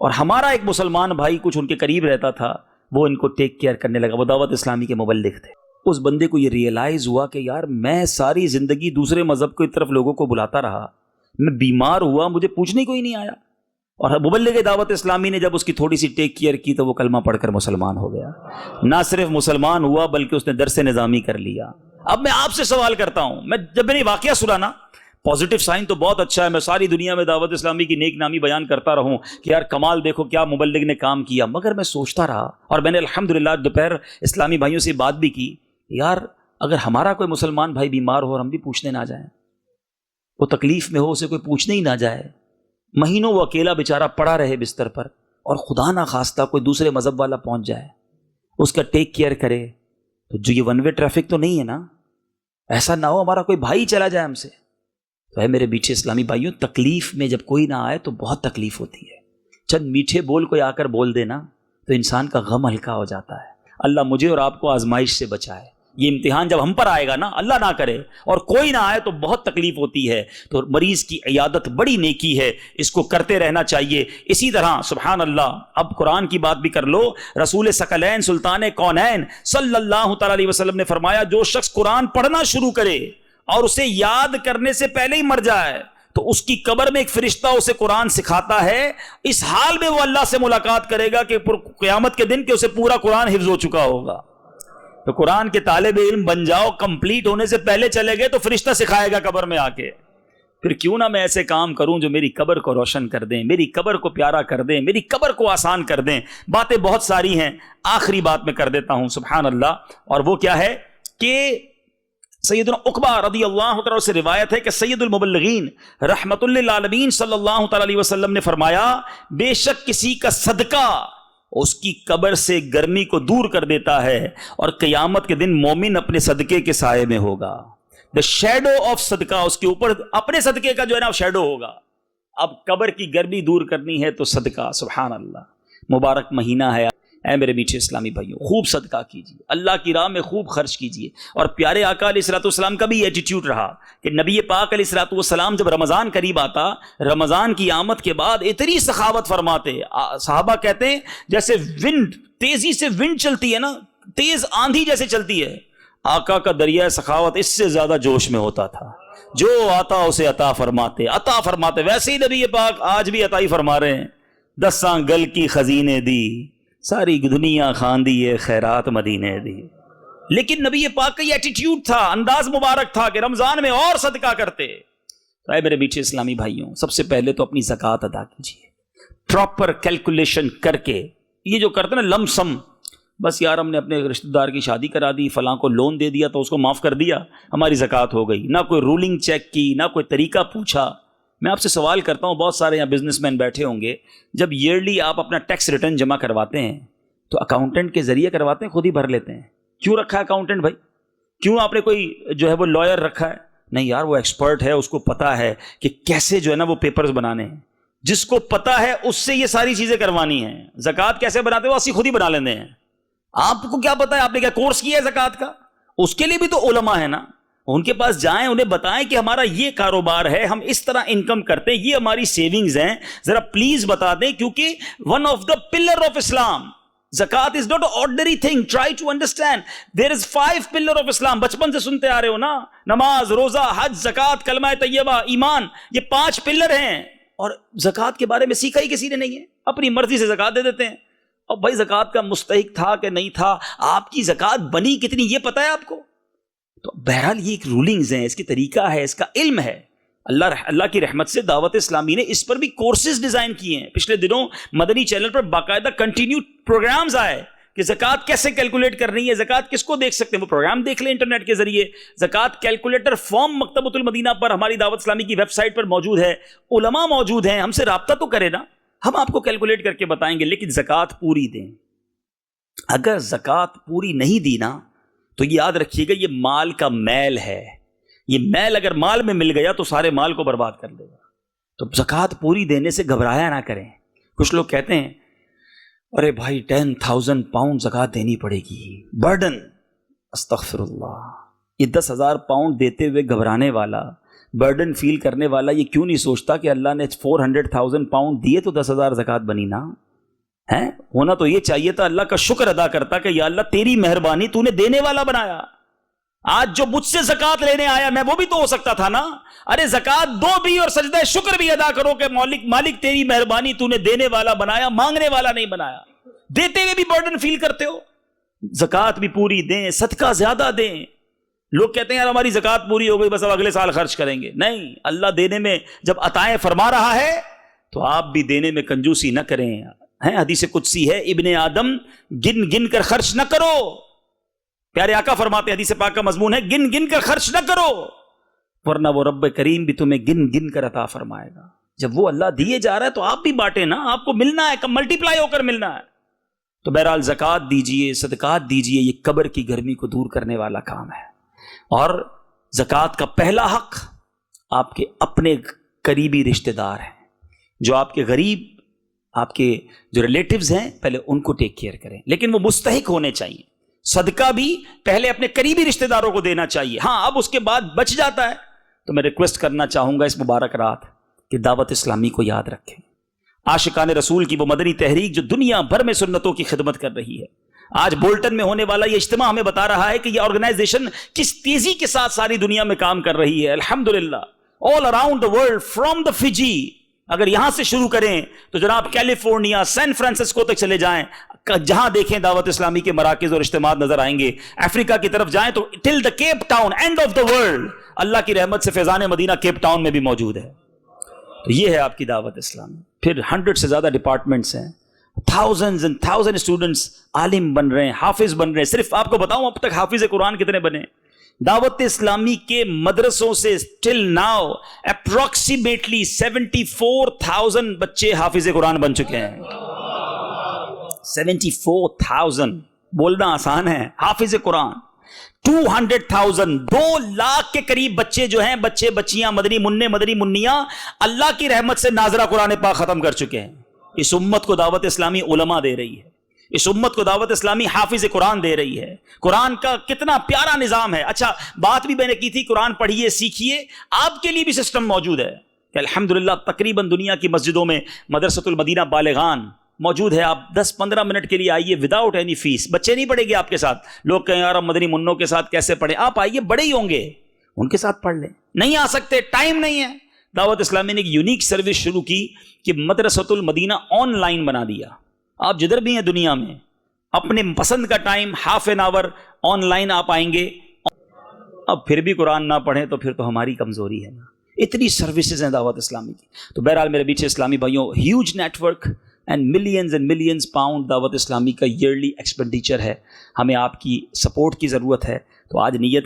اور ہمارا ایک مسلمان بھائی کچھ ان کے قریب رہتا تھا، وہ ان کو ٹیک کیئر کرنے لگا۔ وہ دعوت اسلامی کے مبلغ تھے۔ اس بندے کو یہ ریئلائز ہوا کہ یار میں ساری زندگی دوسرے مذہب کی طرف لوگوں کو بلاتا رہا، میں بیمار ہوا، مجھے پوچھنے کوئی نہیں آیا، اور مبلغ دعوت اسلامی نے جب اس کی تھوڑی سی ٹیک کیئر کی تو وہ کلمہ پڑھ کر مسلمان ہو گیا۔ نہ صرف مسلمان ہوا بلکہ اس نے درس نظامی کر لیا۔ اب میں آپ سے سوال کرتا ہوں، جب میں نے واقعہ سنا نا، پازیٹیو سائن تو بہت اچھا ہے، میں ساری دنیا میں دعوت اسلامی کی نیک نامی بیان کرتا رہوں کہ یار کمال دیکھو کیا مبلغ نے کام کیا، مگر میں سوچتا رہا، اور میں نے الحمدللہ دوپہر اسلامی بھائیوں سے بات بھی کی، یار اگر ہمارا کوئی مسلمان بھائی بیمار ہو اور ہم بھی پوچھنے نہ جائیں، وہ تکلیف میں ہو، اسے کوئی پوچھنے ہی نہ جائے، مہینوں وہ اکیلا بیچارہ پڑا رہے بستر پر، اور خدا نہ خواستہ کوئی دوسرے مذہب والا پہنچ جائے، اس کا ٹیک کیئر کرے، تو جو یہ ون وے ٹریفک تو نہیں ہے نا، ایسا نہ ہو ہمارا کوئی بھائی چلا جائے ہم سے۔ تو ہے میرے میٹھے اسلامی بھائیوں، تکلیف میں جب کوئی نہ آئے تو بہت تکلیف ہوتی ہے، چند میٹھے بول کوئی آ کر بول دینا تو انسان کا غم ہلکا ہو جاتا ہے۔ اللہ مجھے اور آپ کو آزمائش سے بچائے۔ یہ امتحان جب ہم پر آئے گا نا، اللہ نہ کرے اور کوئی نہ آئے، تو بہت تکلیف ہوتی ہے، تو مریض کی عیادت بڑی نیکی ہے، اس کو کرتے رہنا چاہیے۔ اسی طرح سبحان اللہ، اب قرآن کی بات بھی کر لو، رسول ثقلین سلطان کونین صلی اللہ تعالی علیہ وسلم نے فرمایا، جو شخص قرآن پڑھنا شروع کرے اور اسے یاد کرنے سے پہلے ہی مر جائے تو اس کی قبر میں ایک فرشتہ اسے قرآن سکھاتا ہے، اس حال میں وہ اللہ سے ملاقات کرے گا کہ قیامت کے دن کہ اسے پورا قرآن حفظ ہو چکا ہوگا۔ تو قرآن کے طالب علم بن جاؤ، کمپلیٹ ہونے سے پہلے چلے گئے تو فرشتہ سکھائے گا قبر میں آ کے۔ پھر کیوں نہ میں ایسے کام کروں جو میری قبر کو روشن کر دیں، میری قبر کو پیارا کر دیں، میری قبر کو آسان کر دیں۔ باتیں بہت ساری ہیں، آخری بات میں کر دیتا ہوں سبحان اللہ، اور وہ کیا ہے کہ سیدنا عقبہ رضی اللہ تعالیٰ سے روایت ہے کہ سید المبلغین رحمت للعالمین صلی اللہ تعالیٰ علیہ وسلم نے فرمایا، بے شک کسی کا صدقہ اس کی قبر سے گرمی کو دور کر دیتا ہے، اور قیامت کے دن مومن اپنے صدقے کے سائے میں ہوگا۔ دا شیڈو آف صدقہ، اس کے اوپر اپنے صدقے کا جو ہے نا شیڈو ہوگا۔ اب قبر کی گرمی دور کرنی ہے تو صدقہ، سبحان اللہ، مبارک مہینہ ہے۔ اے میرے میٹھے اسلامی بھائیوں، خوب صدقہ کیجیے، اللہ کی راہ میں خوب خرچ کیجیے۔ اور پیارے آقا علیہ الصلوۃ والسلام کا بھی ایٹیٹیوڈ رہا کہ نبی پاک علیہ الصلوۃ والسلام جب رمضان قریب آتا، رمضان کی آمد کے بعد اتنی سخاوت فرماتے، صحابہ کہتے ہیں جیسے ونڈ، تیزی سے ونڈ چلتی ہے نا، تیز آندھی جیسے چلتی ہے، آقا کا دریائے سخاوت اس سے زیادہ جوش میں ہوتا تھا۔ جو آتا اسے عطا فرماتے، عطا فرماتے۔ ویسے ہی نبی پاک آج بھی عطا ہی فرما رہے ہیں۔ دساں گل کی خزینے دی، ساری دنیا خاندی ہے خیرات مدینے دی۔ لیکن نبی پاک کا یہ ایٹیٹیوڈ تھا، انداز مبارک تھا کہ رمضان میں اور صدقہ کرتے۔ اے میرے میٹھے اسلامی بھائیوں، سب سے پہلے تو اپنی زکوٰۃ ادا کیجیے، پراپر کیلکولیشن کر کے۔ یہ جو کرتے نا لم سم، بس یار ہم نے اپنے رشتہ دار کی شادی کرا دی، فلاں کو لون دے دیا تو اس کو معاف کر دیا، ہماری زکوٰۃ ہو گئی، نہ کوئی رولنگ چیک کی، نہ کوئی طریقہ پوچھا۔ میں آپ سے سوال کرتا ہوں، بہت سارے یہاں بزنس مین بیٹھے ہوں گے، جب ایئرلی آپ اپنا ٹیکس ریٹرن جمع کرواتے ہیں تو اکاؤنٹنٹ کے ذریعے کرواتے ہیں، خود ہی بھر لیتے ہیں؟ کیوں رکھا ہے اکاؤنٹنٹ بھائی؟ کیوں آپ نے کوئی جو ہے وہ لائر رکھا ہے؟ نہیں یار، وہ ایکسپرٹ ہے، اس کو پتا ہے کہ کیسے جو ہے نا وہ پیپرز بنانے ہیں۔ جس کو پتا ہے اس سے یہ ساری چیزیں کروانی ہیں۔ زکوٰۃ کیسے بناتے ہیں وہ اسی خود ہی بنا لیتے ہیں۔ آپ کو کیا پتا ہے؟ آپ نے کیا کورس کیا ہے زکوٰۃ کا؟ اس کے لیے بھی تو علماء ہے نا، ان کے پاس جائیں، انہیں بتائیں کہ ہمارا یہ کاروبار ہے، ہم اس طرح انکم کرتے ہیں، یہ ہماری سیونگز ہیں، ذرا پلیز بتا دیں، کیونکہ one of the pillar of Islam zakat is not a ordinary thing, try to understand, there is 5 pillar of Islam. بچپن سے سنتے آ رہے ہو نا، نماز، روزہ، حج، زکوٰۃ، کلمہ طیبہ، ایمان، یہ 5 پلر ہیں، اور زکوٰۃ کے بارے میں سیکھا ہی کسی نے نہیں ہے، اپنی مرضی سے زکوٰۃ دے دیتے ہیں۔ اب بھائی زکوٰۃ کا مستحق تھا کہ نہیں تھا، آپ کی زکوٰۃ بنی کتنی یہ پتہ ہے آپ کو؟ تو بہرحال یہ ایک رولنگز ہیں، اس کی طریقہ ہے، اس کا علم ہے۔ اللہ کی رحمت سے دعوت اسلامی نے اس پر بھی کورسز ڈیزائن کیے ہیں۔ پچھلے دنوں مدنی چینل پر باقاعدہ کنٹینیو پروگرامز آئے کہ زکوٰۃ کیسے کیلکولیٹ کرنی ہے، زکوٰۃ کس کو دیکھ سکتے ہیں، وہ پروگرام دیکھ لیں انٹرنیٹ کے ذریعے۔ زکوٰۃ کیلکولیٹر فارم مکتبۃ المدینہ پر ہماری دعوت اسلامی کی ویب سائٹ پر موجود ہے، علماء موجود ہیں، ہم سے رابطہ تو کریں نا، ہم آپ کو کیلکولیٹ کر کے بتائیں گے، لیکن زکوٰۃ پوری دیں۔ اگر زکوٰۃ پوری نہیں دی نا تو یاد رکھیے گا یہ مال کا میل ہے، یہ میل اگر مال میں مل گیا تو سارے مال کو برباد کر دے گا. تو زکوٰۃ پوری دینے سے گھبرایا نہ کریں. کچھ لوگ کہتے ہیں ارے بھائی 10,000 پاؤنڈ زکوٰۃ دینی پڑے گی، برڈن. استغفر اللہ. یہ 10,000 پاؤنڈ دیتے ہوئے گھبرانے والا، برڈن فیل کرنے والا یہ کیوں نہیں سوچتا کہ اللہ نے 400,000 پاؤنڈ دیے تو 10,000 زکوٰۃ بنی نا ہے؟ ہونا تو یہ چاہیے تھا اللہ کا شکر ادا کرتا کہ یا اللہ تیری مہربانی، تو نے دینے والا بنایا. آج جو مجھ سے زکوٰۃ لینے آیا میں وہ بھی تو ہو سکتا تھا نا. ارے زکوٰۃ دو بھی اور سجدہ شکر بھی ادا کرو کہ مالک تیری مہربانی، تو نے دینے والا بنایا، مانگنے والا نہیں بنایا. دیتے ہوئے بھی برڈن فیل کرتے ہو. زکوٰۃ بھی پوری دیں، صدقہ زیادہ دیں. لوگ کہتے ہیں یار ہماری زکوٰۃ پوری ہو گئی بس اب اگلے سال خرچ کریں گے. نہیں، اللہ دینے میں جب عطائیں فرما رہا ہے تو آپ بھی دینے میں کنجوسی نہ کریں. حدیث قدسی ہے ابن آدم گن گن کر خرچ نہ کرو. پیارے آقا فرماتے ہیں، حدیث پاک کا مضمون ہے گن گن کر خرچ نہ کرو ورنہ وہ رب کریم بھی تمہیں گن گن کر عطا فرمائے گا. جب وہ اللہ دیے جا رہا ہے تو آپ بھی بانٹیں نا، آپ کو ملنا ہے، ملٹی پلائی ہو کر ملنا ہے. تو بہرحال زکوٰۃ دیجئے، صدقات دیجئے، یہ قبر کی گرمی کو دور کرنے والا کام ہے. اور زکوٰۃ کا پہلا حق آپ کے اپنے قریبی رشتہ دار ہیں. جو آپ کے غریب، آپ کے جو ریلیٹیوز ہیں، پہلے ان کو ٹیک کیئر کریں، لیکن وہ مستحق ہونے چاہیے. صدقہ بھی پہلے اپنے قریبی رشتہ داروں کو دینا چاہیے. ہاں اب اس کے بعد بچ جاتا ہے تو میں ریکویسٹ کرنا چاہوں گا اس مبارک رات کہ دعوت اسلامی کو یاد رکھیں. عاشقان رسول کی وہ مدنی تحریک جو دنیا بھر میں سنتوں کی خدمت کر رہی ہے. آج بولٹن میں ہونے والا یہ اجتماع ہمیں بتا رہا ہے کہ یہ آرگنائزیشن کس تیزی کے ساتھ ساری دنیا میں کام کر رہی ہے. الحمدللہ all around the world, from the Fiji. اگر یہاں سے شروع کریں تو جناب کیلیفورنیا، سین فرانسسکو تک چلے جائیں، جہاں دیکھیں دعوت اسلامی کے مراکز اور اجتماعات نظر آئیں گے. افریقہ کی طرف جائیں تو till the Cape Town, end of the world. اللہ کی رحمت سے فیضان مدینہ کیپ ٹاؤن میں بھی موجود ہے. تو یہ ہے آپ کی دعوت اسلامی. پھر 100 سے زیادہ ڈپارٹمنٹس ہیں، thousands and thousands اسٹوڈنٹس عالم بن رہے ہیں، حافظ بن رہے ہیں. صرف آپ کو بتاؤں اب تک حافظ قرآن کتنے بنے؟ دعوت اسلامی کے مدرسوں سے till now approximately 74,000 بچے حافظ قرآن بن چکے ہیں. 74,000 بولنا آسان ہے. حافظ قرآن 200,000 2 لاکھ کے قریب بچے جو ہیں، بچے بچیاں، مدنی منع مدنی منیاں، اللہ کی رحمت سے ناظرہ قرآن پاک ختم کر چکے ہیں. اس امت کو دعوت اسلامی علماء دے رہی ہے، اس امت کو دعوت اسلامی حافظ قرآن دے رہی ہے. قرآن کا کتنا پیارا نظام ہے. اچھا بات بھی میں نے کی تھی، قرآن پڑھیے سیکھیے. آپ کے لیے بھی سسٹم موجود ہے کہ الحمدللہ تقریباً دنیا کی مسجدوں میں مدرسۃ المدینہ بالغان موجود ہے. آپ 10-15 منٹ کے لیے آئیے وداؤٹ اینی فیس. بچے نہیں پڑھیں گے آپ کے ساتھ. لوگ کہیں یار مدنی منوں کے ساتھ کیسے پڑھیں؟ آپ آئیے، بڑے ہی ہوں گے، ان کے ساتھ پڑھ لیں. نہیں آ سکتے، ٹائم نہیں ہے. دعوت اسلامی نے ایک یونیک سروس شروع کی کہ مدرسۃ المدینہ آن لائن بنا دیا. آپ جدھر بھی ہیں دنیا میں اپنے پسند کا time half an hour on line آپ آئیں گے. اب پھر بھی قرآن نہ پڑھیں تو پھر تو ہماری کمزوری ہے نا. اتنی سروسز ہیں دعوت اسلامی کی. تو بہرحال میرے پیچھے اسلامی بھائیوں، huge network and millions pound دعوت اسلامی کا ایئرلی ایکسپینڈیچر ہے. ہمیں آپ کی سپورٹ کی ضرورت ہے. تو آج نیت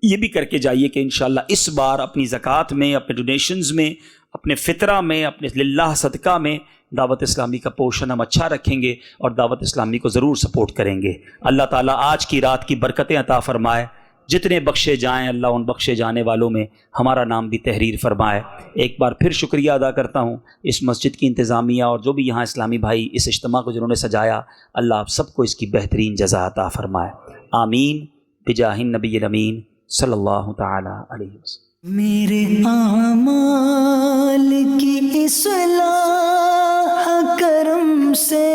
یہ بھی کر کے جائیے کہ انشاءاللہ اس بار اپنی زکوٰۃ میں، اپنے ڈونیشنز میں، اپنے فطرہ میں، اپنے للہ صدقہ میں دعوت اسلامی کا پورشن ہم اچھا رکھیں گے اور دعوت اسلامی کو ضرور سپورٹ کریں گے. اللہ تعالیٰ آج کی رات کی برکتیں عطا فرمائے. جتنے بخشے جائیں اللہ ان بخشے جانے والوں میں ہمارا نام بھی تحریر فرمائے. ایک بار پھر شکریہ ادا کرتا ہوں اس مسجد کی انتظامیہ اور جو بھی یہاں اسلامی بھائی اس اجتماع کو جنہوں نے سجایا. اللہ آپ سب کو اس کی بہترین جزا عطا فرمائے. آمین بجاہ النبی الامین صلی اللہ تعالی علیہ وسلم. میرے اعمال کی اصلاح کرم سے